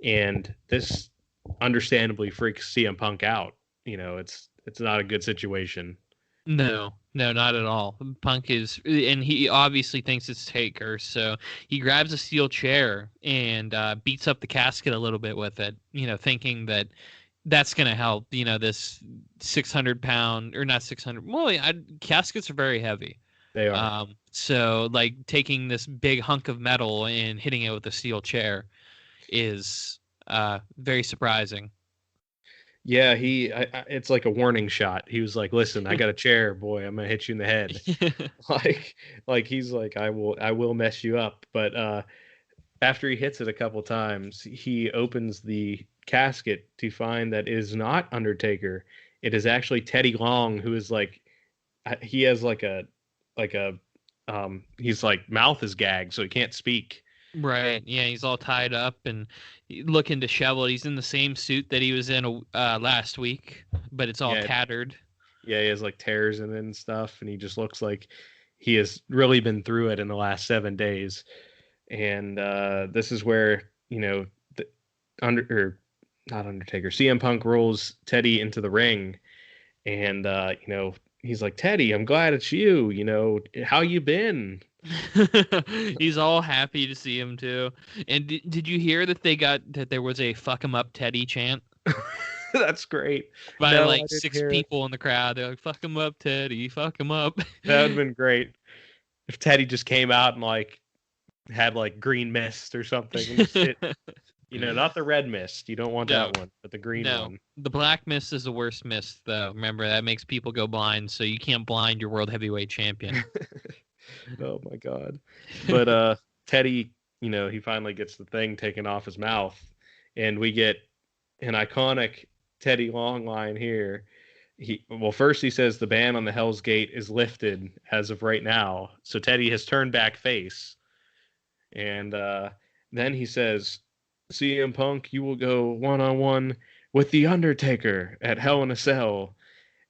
And this understandably freaks CM Punk out. It's not a good situation. No, no, not at all. Punk is, and he obviously thinks it's Taker, so he grabs a steel chair and beats up the casket a little bit with it, thinking that that's going to help, this 600-pound, or not 600, well, caskets are very heavy. They are. So, like, taking this big hunk of metal and hitting it with a steel chair is very surprising. Yeah, it's like a warning shot. He was like, "Listen, I got a chair, boy. I'm gonna hit you in the head." Like, he's like, I will mess you up." But after he hits it a couple times, he opens the casket to find that it is not Undertaker. It is actually Teddy Long, who is like, he has like a, he's like mouth is gagged, so he can't speak. Right. Yeah, he's all tied up and looking disheveled. He's in the same suit that he was in last week, but it's all Yeah, tattered. yeah, he has like tears in it and stuff, and he just looks like he has really been through it in the last 7 days. And this is where the under or not Undertaker, CM Punk rolls Teddy into the ring, and he's like, "Teddy, I'm glad it's you. How you been?" He's all happy to see him too. And did you hear that there was a "fuck him up Teddy" chant That's great. by No, like I didn't six hear it. people in the crowd? They're like, "Fuck him up Teddy, fuck him up." That would have been great if Teddy just came out and like had like green mist or something and just hit. Not the red mist. You don't want No, that one, but the green no. one. The black mist is the worst mist, though. Remember, that makes people go blind, so you can't blind your world heavyweight champion. Oh my god. But Teddy, he finally gets the thing taken off his mouth, and we get an iconic Teddy Long line here. First he says the ban on the Hell's Gate is lifted as of right now. So Teddy has turned back face. And then he says, CM Punk, you will go one-on-one with The Undertaker at Hell in a Cell.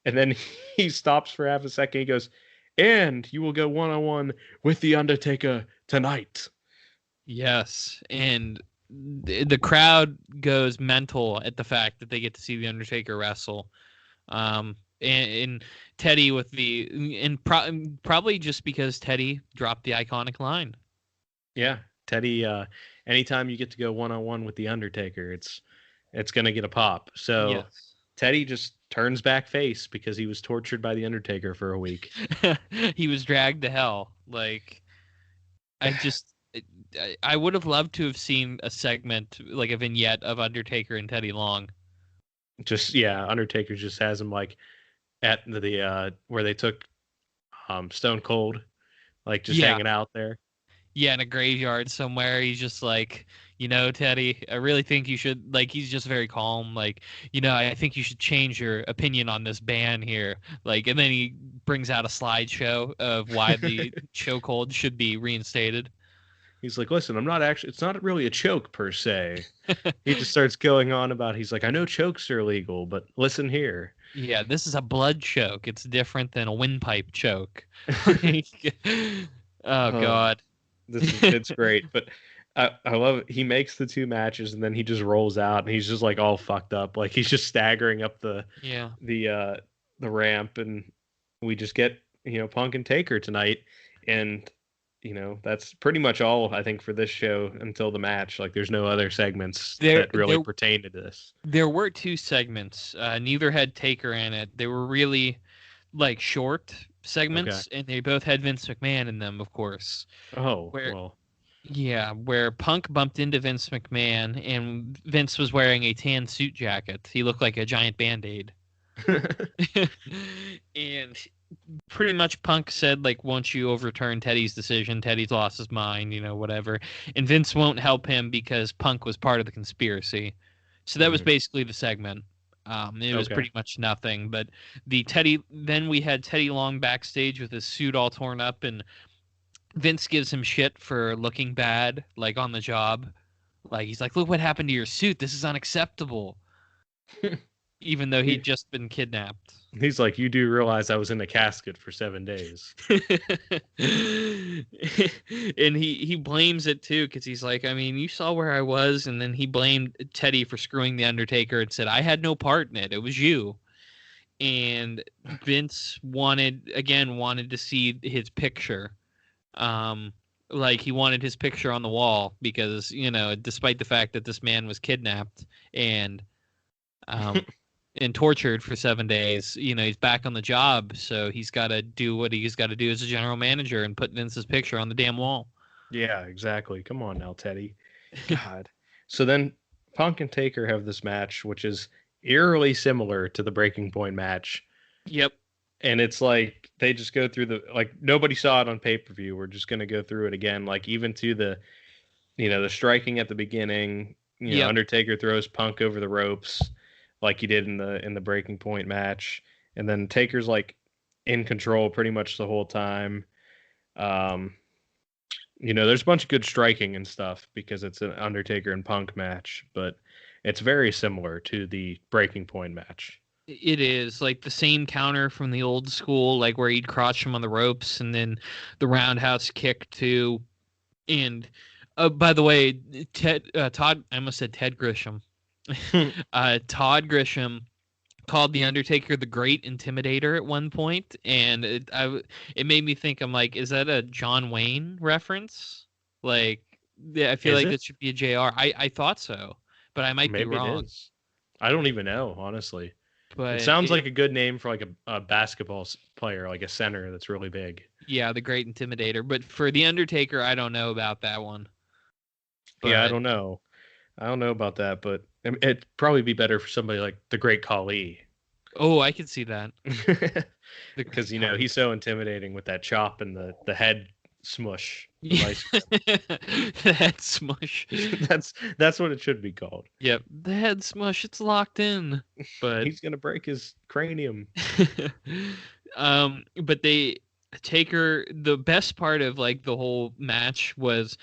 And then he stops for half a second. He goes, and you will go one-on-one with The Undertaker tonight. Yes, and the crowd goes mental at the fact that they get to see the Undertaker wrestle. And Teddy with probably just because Teddy dropped the iconic line. Yeah, Teddy. Anytime you get to go one-on-one with The Undertaker, it's gonna get a pop. So Yes. Teddy just turns back face because he was tortured by The Undertaker for a week. He was dragged to hell. Like, I just I would have loved to have seen a segment, like a vignette of Undertaker and Teddy Long. Just yeah, Undertaker just has him like at the where they took Stone Cold, like just Yeah. hanging out there. Yeah, in a graveyard somewhere. He's just like, Teddy, I really think you should, like, he's just very calm. Like, I think you should change your opinion on this ban here. Like, and then he brings out a slideshow of why the chokehold should be reinstated. He's like, listen, I'm not actually. It's not really a choke per se. He just starts going on about. He's like, I know chokes are illegal, but listen here. Yeah, this is a blood choke. It's different than a windpipe choke. Oh, God. It's great, but I love it. He makes the two matches and then he just rolls out and he's just like all fucked up, like he's just staggering up Yeah. the ramp, and we just get Punk and Taker tonight, and that's pretty much all I think for this show until the match. Like there's no other segments There, that really there, pertain to this. there were two segments. Neither had Taker in it. They were really like short Okay. segments, and they both had Vince McMahon in them, of course. Oh Where well. Yeah, where Punk bumped into Vince McMahon, and Vince was wearing a tan suit jacket. He looked like a giant Band-Aid. And pretty much Punk said, like, won't you overturn Teddy's decision? Teddy's lost his mind, whatever. And Vince won't help him because Punk was part of the conspiracy. So that was Mhm. basically the segment. It was Okay. pretty much nothing. But then we had Teddy Long backstage with his suit all torn up, and Vince gives him shit for looking bad, like on the job. Like he's like, look what happened to your suit. This is unacceptable. Even though he he'd just been kidnapped. he's like, you do realize I was in a casket for 7 days. And he blames it too, because he's like, I mean, you saw where I was, and then he blamed Teddy for screwing the Undertaker and said, I had no part in it. It was you. And Vince wanted to see his picture. Like he wanted his picture on the wall because, despite the fact that this man was kidnapped and um and tortured for 7 days, he's back on the job, so he's got to do what he's got to do as a general manager and put Vince's picture on the damn wall. Yeah, exactly. Come on now, Teddy. God. So then Punk and Taker have this match, which is eerily similar to the Breaking Point match. Yep. And it's like they just go through the like nobody saw it on pay-per-view. We're just gonna go through it again. Like even to the the striking at the beginning, Yep. Undertaker throws Punk over the ropes like he did in the Breaking Point match. And then Taker's like in control pretty much the whole time. Um, there's a bunch of good striking and stuff because it's an Undertaker and Punk match, but it's very similar to the Breaking Point match. It is like the same counter from the old school, like where he'd crotch him on the ropes and then the roundhouse kick too. And by the way, Todd, I almost said Ted Grisham. Todd Grisham called the Undertaker the Great Intimidator at one point, and it made me think. I'm like, is that a John Wayne reference? Like, yeah, I feel Is like it? that should be a JR. I thought so, but I might be Maybe it wrong. is. I don't even know, honestly. It But sounds like a good name for like a basketball player, like a center that's really big. yeah, the Great Intimidator. But for the Undertaker, I don't know about that one. Yeah, I But don't know. I don't know about that, but it'd probably be better for somebody like the Great Khali. oh, I could see that. The Because Great Khali. he's so intimidating with that chop and the head smush. The Yeah. vice grip. The head smush. That's what it should be called. Yep, the head smush. It's locked in. But He's gonna break his cranium. but they Taker. The best part of like the whole match was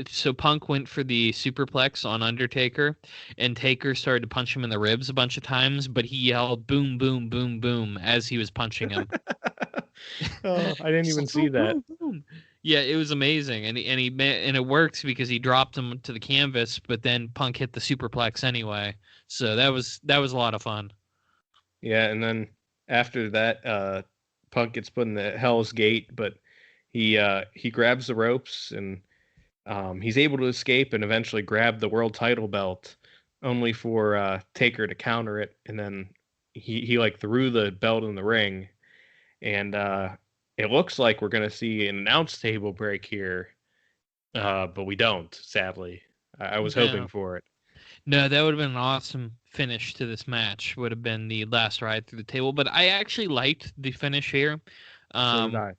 so Punk went for the superplex on Undertaker, and Taker started to punch him in the ribs a bunch of times, but he yelled "boom, boom, boom, boom" as he was punching him. Oh, I didn't Just even like, see boom, that. boom, boom. Yeah, it was amazing, and it worked because he dropped him to the canvas, but then Punk hit the superplex anyway. So that was a lot of fun. Yeah, and then after that, Punk gets put in the Hell's Gate, but he grabs the ropes and he's able to escape and eventually grab the world title belt, only for Taker to counter it, and then he like threw the belt in the ring, and it looks like we're gonna see an announce table break here, but we don't, sadly. I was hoping No, for it. no, that would have been an awesome finish to this match. Would have been the last ride through the table, but I actually liked the finish here. So did Um, I.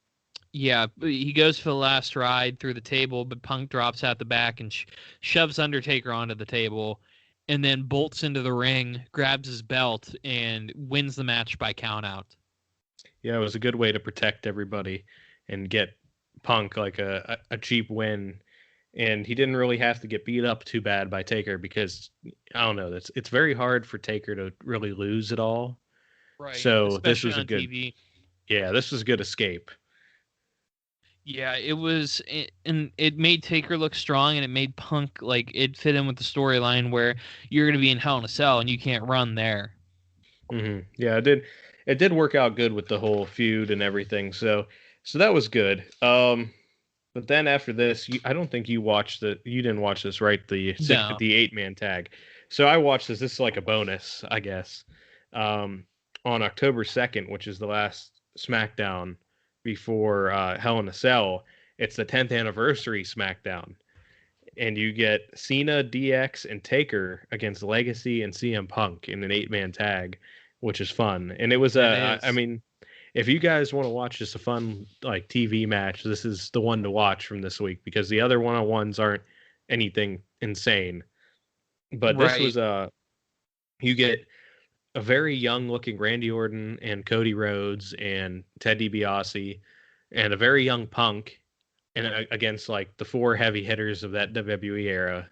yeah, he goes for the last ride through the table, but Punk drops out the back and shoves Undertaker onto the table, and then bolts into the ring, grabs his belt, and wins the match by countout. Yeah, it was a good way to protect everybody and get Punk like a cheap win. And he didn't really have to get beat up too bad by Taker because I don't know, it's very hard for Taker to really lose at all. Right, So this especially was a on good TV. this was a good escape. Yeah, it was, and it made Taker look strong, and it made Punk like it fit in with the storyline where you're gonna be in Hell in a Cell and you can't run there. Yeah, it did work out good with the whole feud and everything. So that was good. But then after this, I don't think you didn't watch this, right? No, The 8-man tag. So I watched this. This is like a bonus, I guess. Um, on October 2nd, which is the last SmackDown before Hell in a Cell, it's the 10th anniversary SmackDown, and you get Cena, DX, and Taker against Legacy and CM Punk in an 8-man tag, which is fun. And it was that I is mean, if you guys want to watch just a fun like TV match, this is the one to watch from this week because the other one-on-ones aren't anything insane. But this right. was you get a very young looking Randy Orton and Cody Rhodes and Ted DiBiase and a very young Punk and against like the four heavy hitters of that WWE era.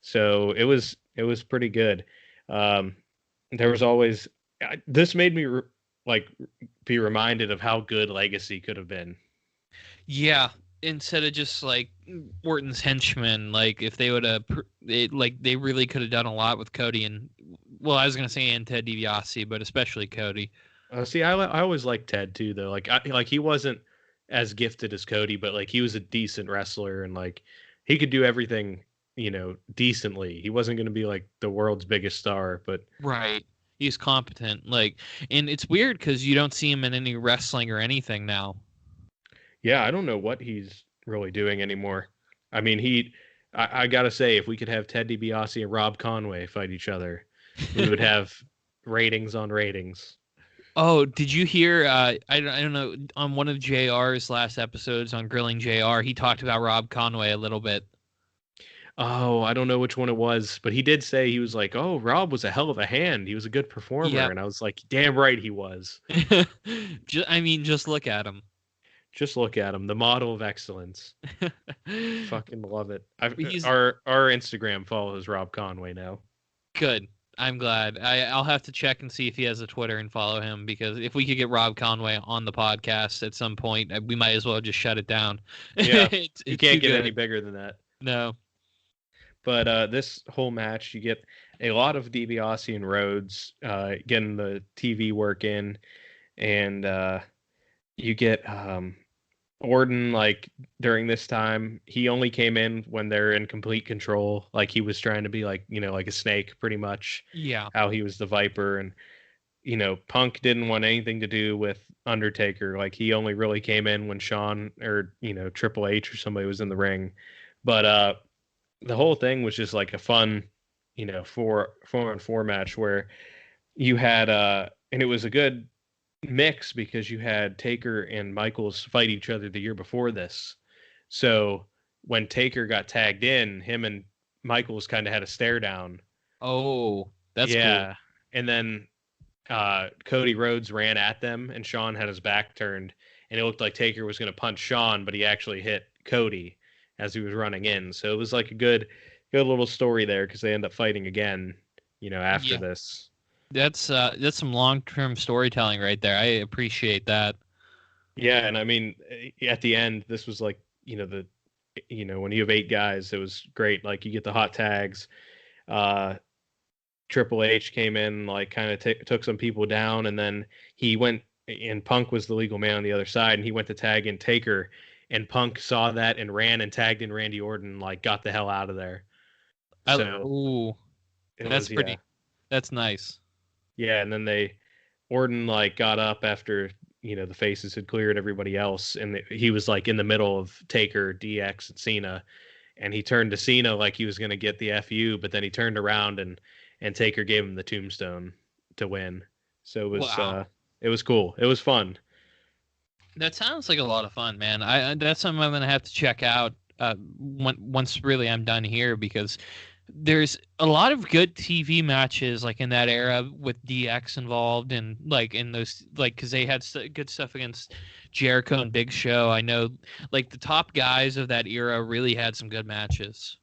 So it was pretty good. Um, there was always this made me like be reminded of how good Legacy could have been. Yeah, instead of just like Orton's henchmen, like if they would have, like they really could have done a lot with Cody and, well, I was gonna say and Ted DiBiase, but especially Cody. See, I always liked Ted too, though. Like he wasn't as gifted as Cody, but like he was a decent wrestler and like he could do everything, decently. He wasn't going to be like the world's biggest star, but Right. He's competent. Like, and it's weird because you don't see him in any wrestling or anything now. yeah, I don't know what he's really doing anymore. I mean, I gotta say, if we could have Ted DiBiase and Rob Conway fight each other, we would have ratings on ratings. Oh, did you hear? I don't know. On one of JR's last episodes on Grilling JR, he talked about Rob Conway a little bit. Oh, I don't know which one it was, but he did say he was like, "Oh, Rob was a hell of a hand. He was a good performer." Yep. And I was like, "Damn right he was." I mean, just look at him. Just look at him, the model of excellence. Fucking love it. He's Our Instagram follows Rob Conway now. good. I'm glad. I'll have to check and see if he has a Twitter and follow him, because if we could get Rob Conway on the podcast at some point, we might as well just shut it down. Yeah, you It's too can't get good. any bigger than that. No. But this whole match, you get a lot of DiBiase and Rhodes getting the TV work in, and you get Orton, like, during this time, he only came in when they're in complete control. Like, he was trying to be like, like a snake, pretty much. Yeah. How he was the Viper, and Punk didn't want anything to do with Undertaker. Like, he only really came in when Shawn or Triple H or somebody was in the ring. But the whole thing was just like a fun, 4-on-4 match where you had and it was a good mix because you had Taker and Michaels fight each other the year before this. So when Taker got tagged in, him and Michaels kind of had a stare down. Oh, that's yeah. cool. And then Cody Rhodes ran at them, and Shawn had his back turned, and it looked like Taker was going to punch Shawn, but he actually hit Cody as he was running in. So it was like a good little story there, because they end up fighting again, after this. That's some long-term storytelling right there. I appreciate that. Yeah, and I mean, at the end, this was like, when you have 8 guys, it was great. Like, you get the hot tags. Triple H came in, like, kind of took some people down, and then he went, and Punk was the legal man on the other side, and he went to tag in Taker, and Punk saw that and ran and tagged in Randy Orton, like, got the hell out of there. So that's nice. Yeah, and then Orton, like, got up after the faces had cleared everybody else, and he was like in the middle of Taker, DX, and Cena, and he turned to Cena like he was going to get the FU, but then he turned around and Taker gave him the tombstone to win. So it was cool. It was fun. That sounds like a lot of fun, man. That's something I'm gonna have to check out once really I'm done here, because there's a lot of good TV matches like in that era with DX involved, and like in those, like, because they had good stuff against Jericho and Big Show. I know, like, the top guys of that era really had some good matches.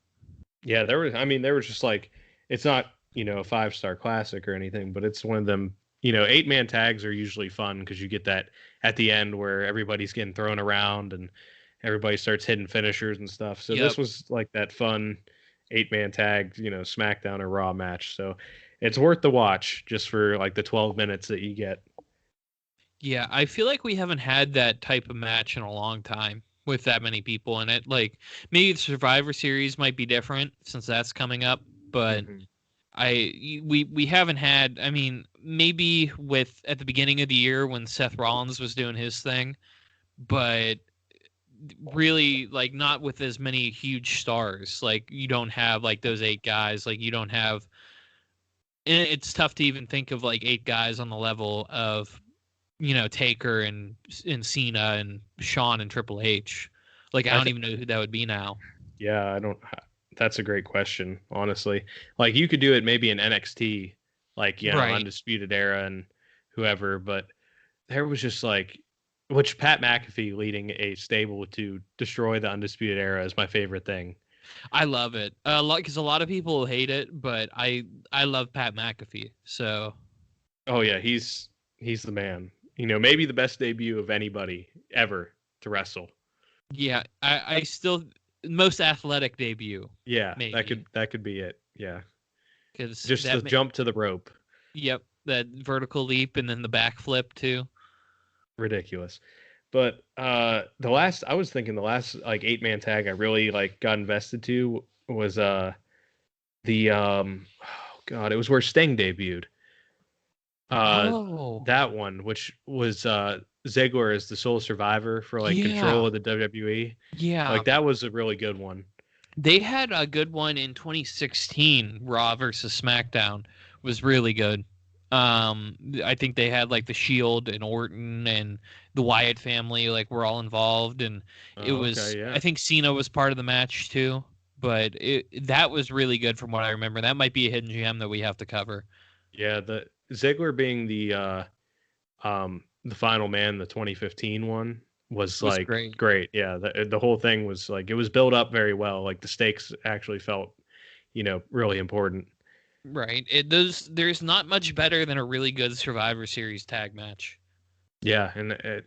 Yeah, there was just like, it's not a 5-star classic or anything, but it's one of them. 8-man tags are usually fun because you get that at the end where everybody's getting thrown around and everybody starts hitting finishers and stuff. So this was like that fun 8-man tag, SmackDown or Raw match. So it's worth the watch just for like the 12 minutes that you get. Yeah, I feel like we haven't had that type of match in a long time with that many people in it. Like, maybe the Survivor Series might be different since that's coming up, but we haven't had, I mean, maybe with at the beginning of the year when Seth Rollins was doing his thing, but really, like, not with as many huge stars. Like, you don't have like those 8 guys. Like, you don't have, it's tough to even think of like 8 guys on the level of Taker and Cena and Shawn and Triple H. Like, I don't even know who that would be now. Yeah, I don't. That's a great question, honestly. Like, you could do it maybe in NXT, like, Right. Undisputed Era and whoever, but there was just like, which Pat McAfee leading a stable to destroy the Undisputed Era is my favorite thing. I love it a lot, because a lot of people hate it, but I love Pat McAfee. So. Oh yeah, he's the man. Maybe the best debut of anybody ever to wrestle. Yeah, I still, most athletic debut. Yeah, maybe. that could be it. Yeah, because just the jump to the rope. Yep, that vertical leap and then the backflip too. Ridiculous. But I was thinking the last like 8-man tag I really like got invested to was it was where Sting debuted. That one, which was Ziggler as the sole survivor for like control of the WWE. Yeah, like that was a really good one. They had a good one in 2016. Raw versus SmackDown was really good. I think they had like the Shield and Orton and the Wyatt family like were all involved, and it Oh, was okay, I yeah. think Cena was part of the match too. But that was really good from what I remember. That might be a hidden gem that we have to cover. Yeah, the Ziggler being the final man, the 2015 one was Was like great. great. Yeah, the whole thing was like it was built up very well. Like the stakes actually felt, really important. Right. There's not much better than a really good Survivor Series tag match. Yeah, and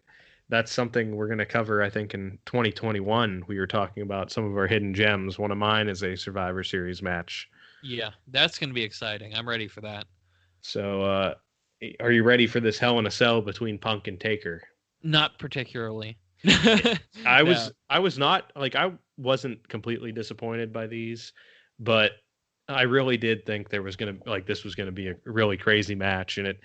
that's something we're going to cover I think in 2021. We were talking about some of our hidden gems. One of mine is a Survivor Series match. Yeah, that's going to be exciting. I'm ready for that. So, are you ready for this Hell in a Cell between Punk and Taker? Not particularly. No. I was not like I wasn't completely disappointed by these, but I really did think there was gonna like this was gonna be a really crazy match, and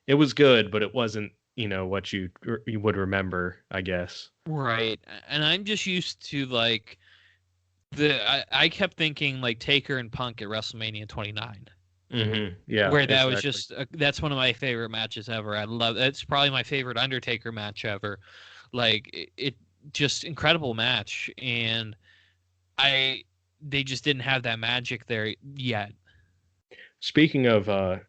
it was good, but it wasn't what you would remember, I guess. Right. And I'm just used to like I kept thinking like Taker and Punk at WrestleMania 29. Yeah, Where that was exactly. just that's one of my favorite matches ever. I love that's probably my favorite Undertaker match ever. Like it just incredible match, and I they just didn't have that magic there yet. Speaking of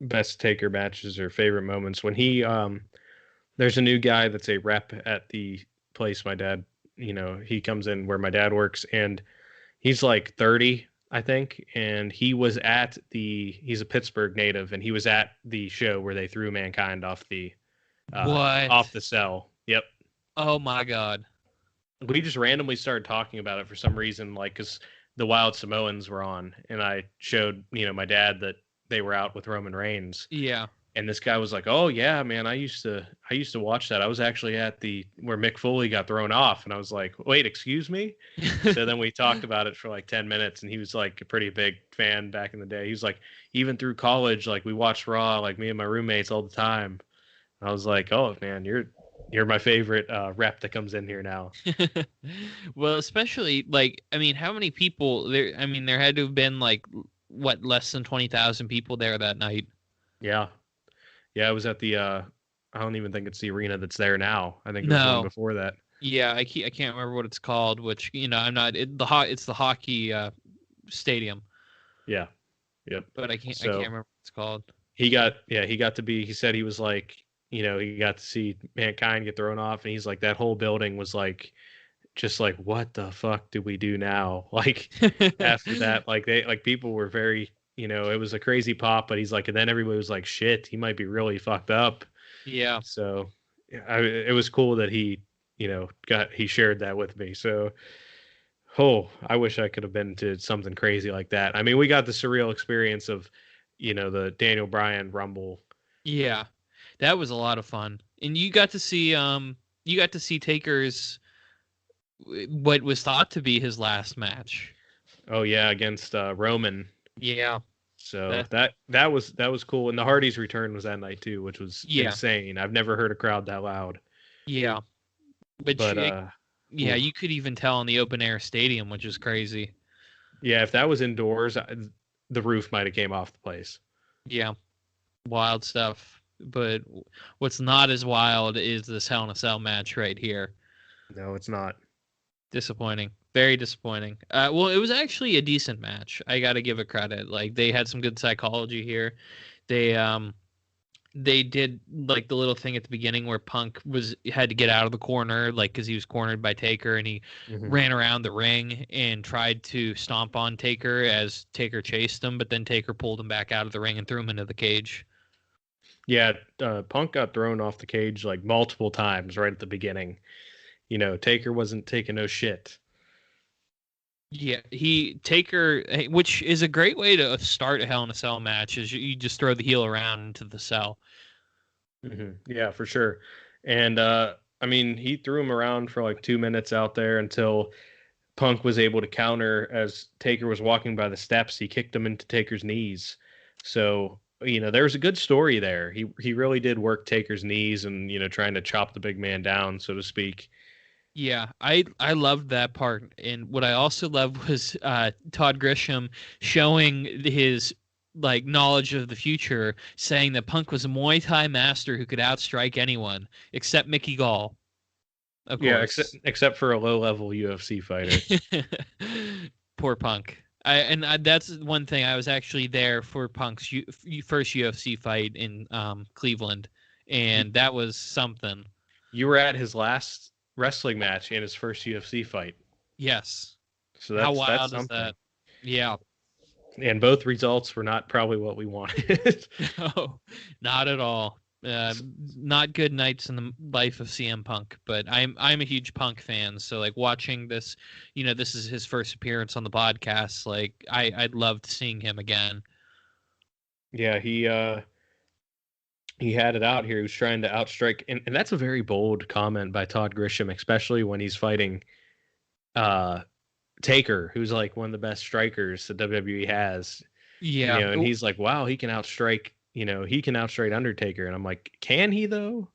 best Taker matches or favorite moments, when he there's a new guy that's a rep at the place my dad, he comes in where my dad works, and he's like 30, I think, and he's a Pittsburgh native, and he was at the show where they threw Mankind off What? the cell. Yep. Oh my god. We just randomly started talking about it for some reason, like because the Wild Samoans were on, and I showed my dad that they were out with Roman Reigns, Yeah. and this guy was like, "Oh yeah, man, I used to watch that. I was actually at the where Mick Foley got thrown off." And I was like, "Wait, excuse me?" So then we talked about it for like 10 minutes, and he was like a pretty big fan back in the day. He was like, even through college, like we watched Raw, like me and my roommates all the time. And I was like, "Oh man, you're my favorite rep that comes in here now." Well, especially like I mean, how many people there? I mean, there had to have been like what less than 20,000 people there that night. Yeah, yeah. I was at the. I don't even think it's the arena that's there now. I think it was the one No. before that. Yeah, I can't remember what it's called. Which I'm not it's the hockey stadium, Yeah, yep. but I can't So remember what it's called. he got to be, he said he was like, he got to see Mankind get thrown off, and he's like, that whole building was like, just like, what the fuck do we do now? Like after that, like people were very, it was a crazy pop, but he's like, and then everybody was like, shit, he might be really fucked up. Yeah. So it was cool that he shared that with me. So, oh, I wish I could have been to something crazy like that. I mean, we got the surreal experience of, the Daniel Bryan Rumble. Yeah. That was a lot of fun. And you got to see Taker's what was thought to be his last match. Oh yeah, against Roman. Yeah. So That that was cool, and the Hardys' return was that night too, which was yeah. insane. I've never heard a crowd that loud. Yeah. Which But yeah, oof. you could even tell in the open air stadium, which is crazy. Yeah, if that was indoors, the roof might have came off the place. Yeah. Wild stuff. But what's not as wild is this Hell in a Cell match right here. No, it's not. Disappointing. Very disappointing. Well, it was actually a decent match. I got to give it credit. Like they had some good psychology here. They they did like the little thing at the beginning where Punk had to get out of the corner, like because he was cornered by Taker, and he Hmm. ran around the ring and tried to stomp on Taker as Taker chased him, but then Taker pulled him back out of the ring and threw him into the cage. Yeah, Punk got thrown off the cage like multiple times right at the beginning. Taker wasn't taking no shit. Yeah, which is a great way to start a Hell in a Cell match, is you just throw the heel around into the cell. Yeah, for sure. And I mean, he threw him around for like 2 minutes out there until Punk was able to counter as Taker was walking by the steps. He kicked him into Taker's knees. So, there's a good story there. He really did work Taker's knees and, trying to chop the big man down, so to speak. Yeah, I loved that part, and what I also loved was Todd Grisham showing his like knowledge of the future, saying that Punk was a Muay Thai master who could outstrike anyone except Mickey Gall, of Yeah, course. except for a low-level UFC fighter. Poor Punk. That's one thing. I was actually there for Punk's first UFC fight in Cleveland, You, and that was something. you were at his last wrestling match and his first UFC fight. Yes. So How that's wild is something. that? Yeah. And both results were not probably what we wanted. No, not at all. Not good nights in the life of CM Punk, but I'm a huge Punk fan, so like watching this, this is his first appearance on the podcast. Like I'd loved seeing him again. Yeah, he had it out here. He was trying to outstrike, and that's a very bold comment by Todd Grisham, especially when he's fighting uh Taker, who's like one of the best strikers the WWE has. Yeah. And he's like, wow, he can outstrike, he can outstrike Undertaker. And I'm like, can he though?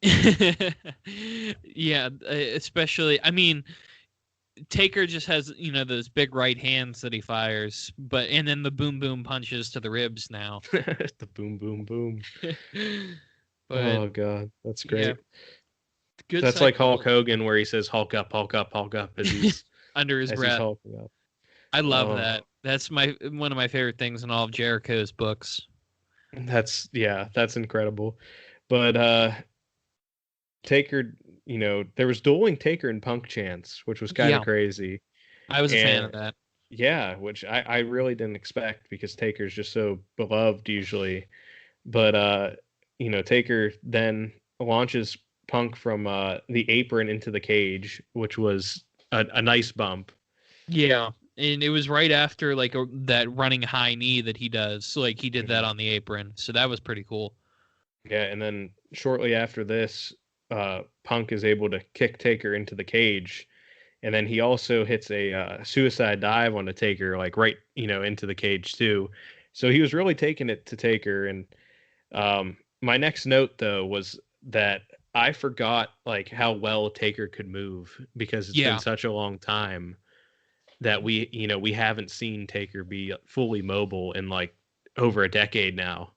Yeah, especially I mean Taker just has, those big right hands that he fires, and then the boom boom punches to the ribs now. The boom, boom, boom. But Oh god, that's yeah, great. good That's like segment Hulk Hogan, where he says Hulk up, Hulk up, Hulk up as he's under his as he's breath. hulking up. I love Oh, that. That's one of my favorite things in all of Jericho's books. that's incredible. But Taker, there was dueling Taker and Punk chants, which was kind of Yeah, crazy. I was a fan of And that. yeah, which I really didn't expect because Taker's just so beloved usually. But Taker then launches Punk from the apron into the cage, which was a nice bump. Yeah, and it was right after like that running high knee that he does. So like he did that Mhm. on the apron. So that was pretty cool. Yeah, and then shortly after this, Punk is able to kick Taker into the cage, and then he also hits a suicide dive on the Taker, like right, into the cage too. So he was really taking it to Taker. And my next note though was that I forgot like how well Taker could move because it's been Yeah, such a long time that we haven't seen Taker be fully mobile in like over a decade now.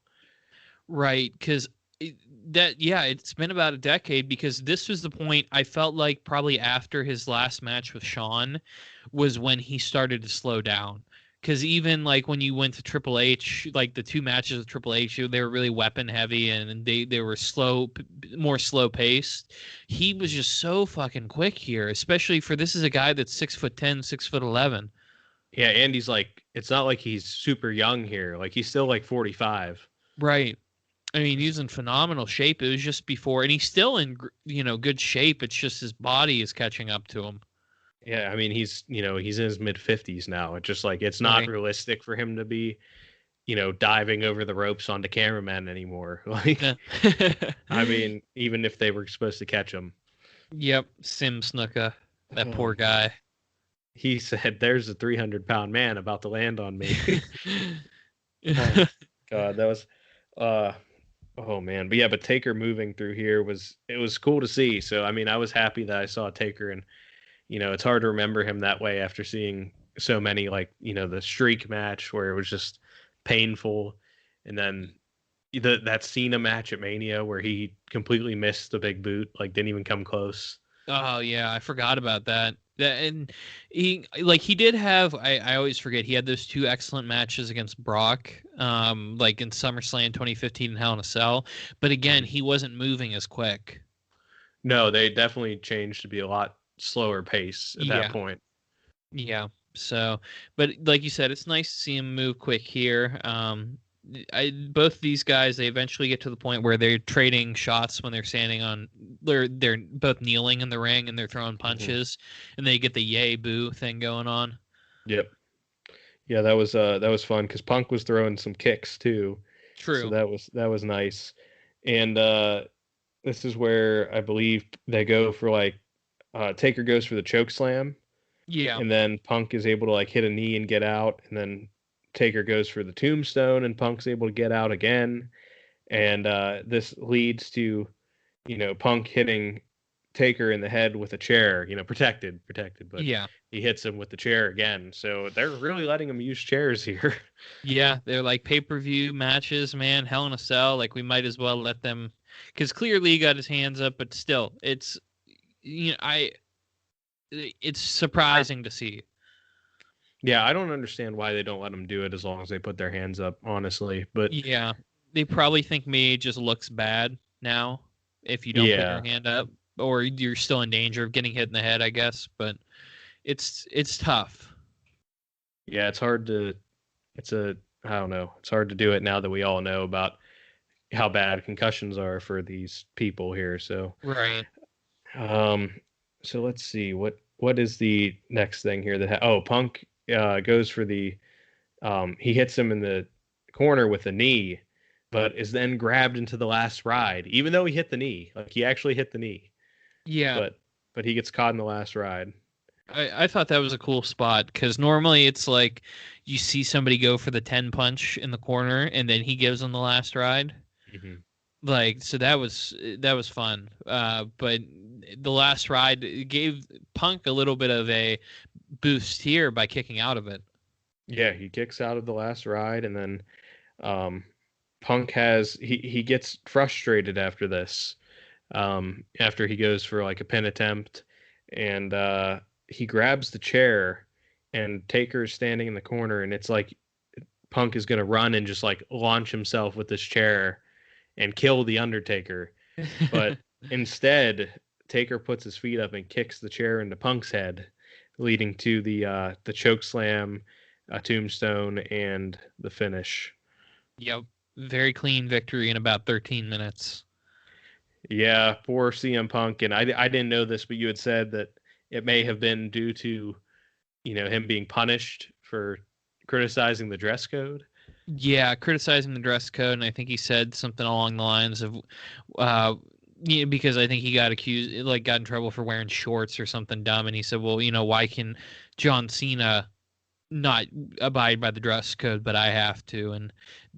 right. Because it's been about a decade because this was the point I felt like probably after his last match with Shawn was when he started to slow down. Because even like when you went to Triple H, like the two matches with Triple H, they were really weapon heavy and they were more slow paced. He was just so fucking quick here, especially for this is a guy that's 6'10", 6'11". Yeah, Andy's like it's not like he's super young here. Like he's still like 45. Right. I mean, he's in phenomenal shape. It was just before, and he's still in, good shape. It's just his body is catching up to him. Yeah, I mean he's in his mid 50s now. It's just like it's not Right. realistic for him to be, diving over the ropes onto cameramen anymore. Like Yeah. I mean, even if they were supposed to catch him. Yep. Sim Snuka. That Oh, poor guy. he said there's a 300-pound man about to land on me. Oh god, that was uh oh man. But yeah, but Taker moving through here was cool to see. So I mean, I was happy that I saw Taker. And it's hard to remember him that way after seeing so many, like, the streak match where it was just painful. And then that Cena match at Mania where he completely missed the big boot, like didn't even come close. Oh yeah, I forgot about that. And he did have I always forget he had those two excellent matches against Brock, like in SummerSlam 2015 and Hell in a Cell. But again, Mhm. he wasn't moving as quick. No, they definitely changed to be a lot slower pace at that Yeah. point. Yeah. So, but like you said, it's nice to see him move quick here. Both these guys, they eventually get to the point where they're trading shots when they're standing on, they're both kneeling in the ring and they're throwing Hmm. punches, and they get the yay boo thing going on. Yep. Yeah, that was fun because Punk was throwing some kicks too, so True. that was nice. And this is where I believe they go for like Taker goes for the choke slam, Yeah. and then Punk is able to like hit a knee and get out, and then Taker goes for the tombstone, and Punk's able to get out again, and this leads to Punk hitting Taker in the head with a chair, protected, but Yeah. he hits him with the chair again. So they're really letting him use chairs here. Yeah, they're like pay-per-view matches, man. Hell in a Cell. Like we might as well let them, because clearly he got his hands up, but still, it's surprising to see. Yeah, I don't understand why they don't let them do it as long as they put their hands up, honestly. But Yeah, they probably think me just looks bad now if you don't put your yeah, hand up, or you're still in danger of getting hit in the head, I guess. But it's tough. yeah, I don't know. It's hard to do it now that we all know about how bad concussions are for these people here. Right. Um, so let's see what is the next thing here Punk goes for he hits him in the corner with a knee, but is then grabbed into the last ride, even though he hit the knee. Like he actually hit the knee, Yeah. but he gets caught in the last ride. I thought that was a cool spot because normally it's like you see somebody go for the 10 punch in the corner and then he gives them the last ride. Mm-hmm. Like, so that was fun. But the last ride gave Punk a little bit of a boost here by kicking out of it. Yeah, he kicks out of the last ride, and then um, Punk he gets frustrated after this. After he goes for like a pin attempt, and he grabs the chair, and Taker's standing in the corner, and it's like Punk is gonna run and just like launch himself with this chair and kill the Undertaker, but instead Taker puts his feet up and kicks the chair into Punk's head, leading to the choke slam, a tombstone, and the finish. Yep. Very clean victory in about 13 minutes. Yeah, poor CM Punk, and I didn't know this, but you had said that it may have been due to him being punished for criticizing the dress code. Yeah, criticizing the dress code, and I think he said something along the lines of, because I think he got accused, like got in trouble for wearing shorts or something dumb, and he said, well, why can John Cena not abide by the dress code, but I have to, and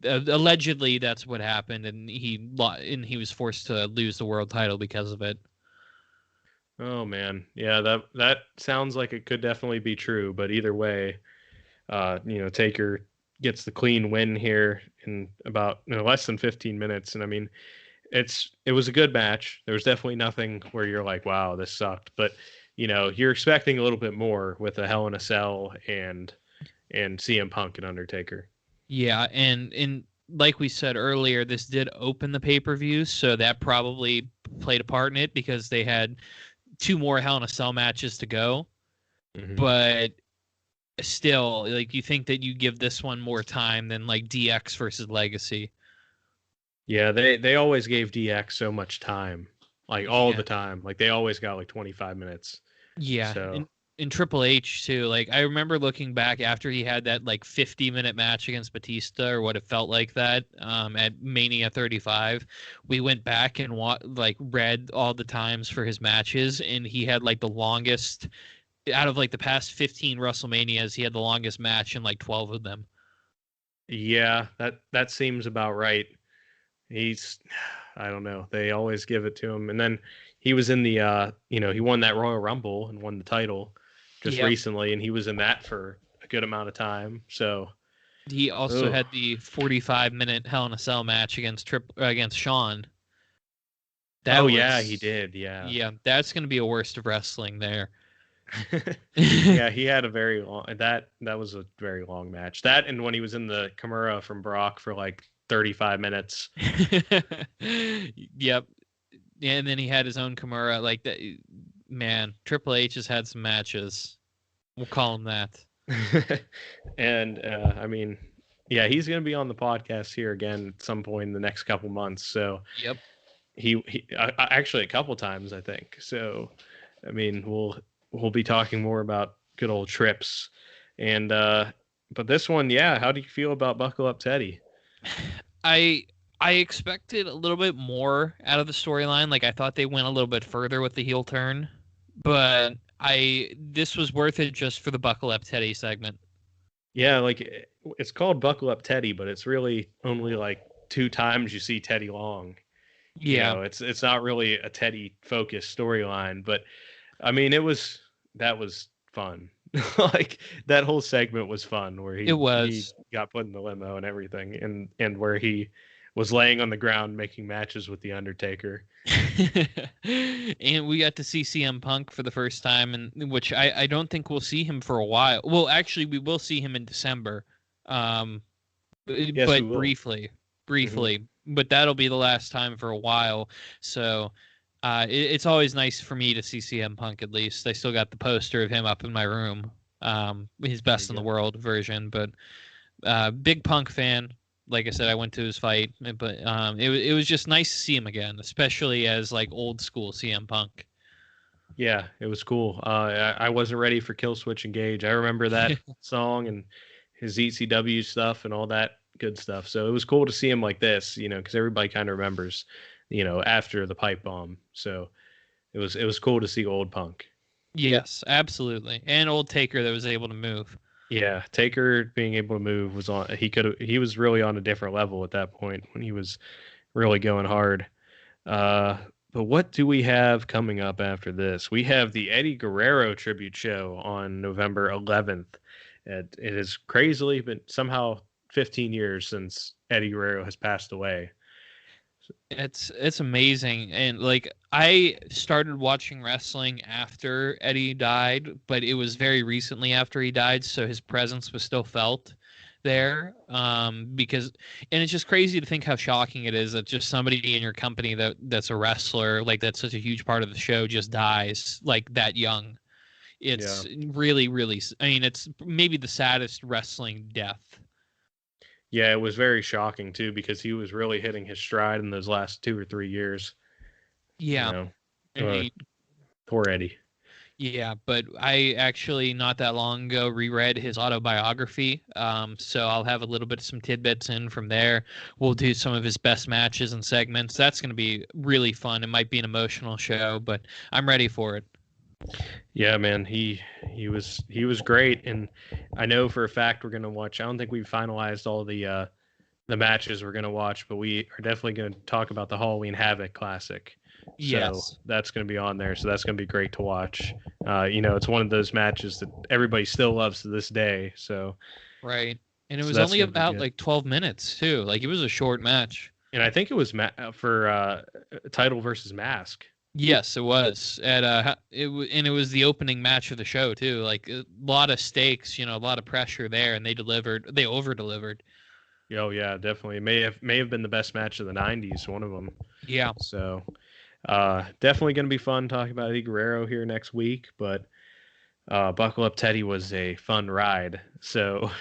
allegedly that's what happened, and he was forced to lose the world title because of it. Oh man, yeah, that sounds like it could definitely be true, but either way, Taker gets the clean win here in about less than 15 minutes, and I mean, it was a good match. There was definitely nothing where you're like, wow, this sucked, but you're expecting a little bit more with a Hell in a Cell and CM Punk and Undertaker. Yeah, and like we said earlier, this did open the pay-per-view, so that probably played a part in it because they had two more Hell in a Cell matches to go. Mm-hmm. But still, like, you think that you give this one more time than like DX versus Legacy. Yeah, they always gave DX so much time, like all Yeah. the time. Like they always got like 25 minutes. Yeah, So in Triple H too. Like I remember looking back after he had that like 50-minute match against Batista, or what it felt like that at Mania 35. We went back and read all the times for his matches, and he had like the longest out of like the past 15 WrestleManias. He had the longest match in like 12 of them. yeah, that seems about right. He's I don't know. They always give it to him, and then he was in the he won that Royal Rumble and won the title just Yep. recently, and he was in that for a good amount of time. So He also had the 45-minute Hell in a Cell match against Shawn. yeah, he did. Yeah. Yeah, that's going to be a worst of wrestling there. Yeah, he had a very long that was a very long match. That and when he was in the Kimura from Brock for like 35 minutes. Yep. Yeah, and then he had his own Kimura. Like that, man. Triple H has had some matches. We'll call him that. And I mean, yeah, he's going to be on the podcast here again at some point in the next couple months. So Yep. he actually a couple times, I think. So I mean, we'll be talking more about good old trips. And but this one, yeah, how do you feel about Buckle Up Teddy? I expected a little bit more out of the storyline. Like I thought they went a little bit further with the heel turn, but this was worth it just for the Buckle Up Teddy segment. Yeah, like it's called Buckle Up Teddy, but it's really only like two times you see Teddy Long. Yeah, It's not really a Teddy focused storyline, but I mean, that was fun. Like that whole segment was fun where it he was. got put in the limo and everything, and where he was laying on the ground making matches with the Undertaker. And we got to see CM Punk for the first time, and which I don't think we'll see him for a while. Well, actually, we will see him in December, um, Yes, we but will. briefly, Hmm. briefly. But that'll be the last time for a while. So it's always nice for me to see CM Punk at least. I still got the poster of him up in my room, his There you best in the go. world version. But big Punk fan. Like I said, I went to his fight, but it was just nice to see him again, especially as like old school CM Punk. Yeah, it was cool. I wasn't ready for Kill Switch Engage. I remember that song and his ECW stuff and all that good stuff. So it was cool to see him like this, because everybody kind of remembers, after the pipe bomb. So it was cool to see old Punk. Yes, absolutely, and old Taker that was able to move. Yeah, Taker being able to move was on. He was really on a different level at that point when he was really going hard. Uh, but what do we have coming up after this? We have the Eddie Guerrero tribute show on November 11th. It is crazily been somehow 15 years since Eddie Guerrero has passed away. It's amazing, and like I started watching wrestling after Eddie died, but it was very recently after he died, so his presence was still felt there. Because and it's just crazy to think how shocking it is that just somebody in your company that's a wrestler, like that's such a huge part of the show, just dies like that young. Yeah. It's really, really. I mean, it's maybe the saddest wrestling death. Yeah, it was very shocking too because he was really hitting his stride in those last 2 or 3 years. You Yeah, know, and poor Eddie. yeah, but I actually not that long ago reread his autobiography. So I'll have a little bit of some tidbits in from there. We'll do some of his best matches and segments. That's going to be really fun. It might be an emotional show, but I'm ready for it. Yeah, man, he was great, and I know for a fact we're gonna watch. I don't think we finalized all the matches we're gonna watch, but we are definitely gonna talk about the Halloween Havoc Classic. So Yes, that's gonna be on there. So that's gonna be great to watch. It's one of those matches that everybody still loves to this day. right. And it So was that's only gonna be about good. like 12 minutes too. Like it was a short match. And I think it was for title versus mask. Yes, it was at and it was the opening match of the show too. Like a lot of stakes, a lot of pressure there, and they delivered. They over delivered. Oh yeah, definitely. It may have been the best match of the '90s. One of them. Yeah, So definitely going to be fun talking about Eddie Guerrero here next week. But Buckle Up Teddy was a fun ride. So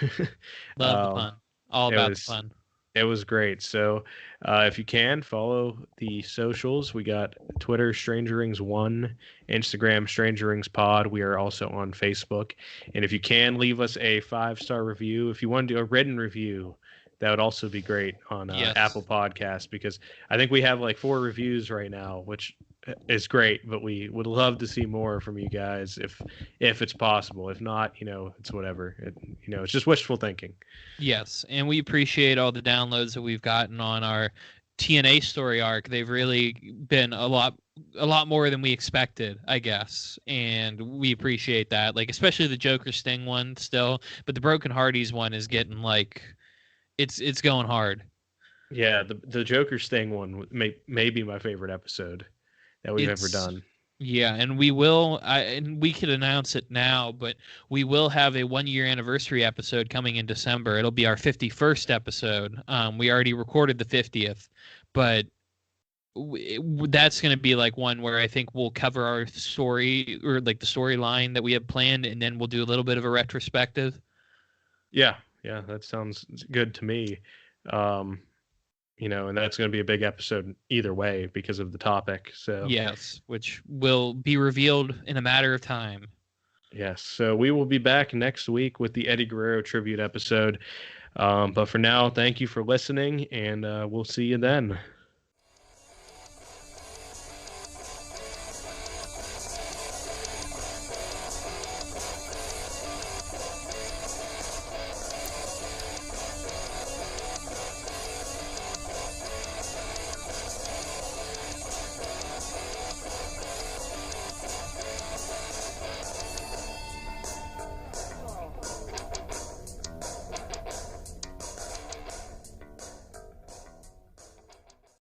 love the um, pun. All it about the was pun. it was great. So if you can follow the socials, we got Twitter Stranger Rings 1, Instagram Stranger Rings Pod. We are also on Facebook. And if you can leave us a 5-star review, if you want to do a written review, that would also be great on Apple Yes. Podcasts because I think we have like 4 reviews right now, which is great. But we would love to see more from you guys if it's possible. If not, it's whatever. It's just wishful thinking. Yes, and we appreciate all the downloads that we've gotten on our TNA story arc. They've really been a lot more than we expected, I guess. And we appreciate that. Like especially the Joker Sting one still, but the Broken Hardys one is getting like it's going hard. Yeah, the Joker Sting one may be my favorite episode that we've ever It's done. Yeah, and and we could announce it now, but we will have a 1 year anniversary episode coming in December. It'll be our 51st episode. We already recorded the 50th, but that's going to be like one where I think we'll cover our story or like the storyline that we have planned, and then we'll do a little bit of a retrospective. Yeah, yeah, that sounds good to me. Um, and that's going to be a big episode either way because of the topic. So, Yes, which will be revealed in a matter of time. yes, so we will be back next week with the Eddie Guerrero tribute episode. But for now, thank you for listening, and we'll see you then.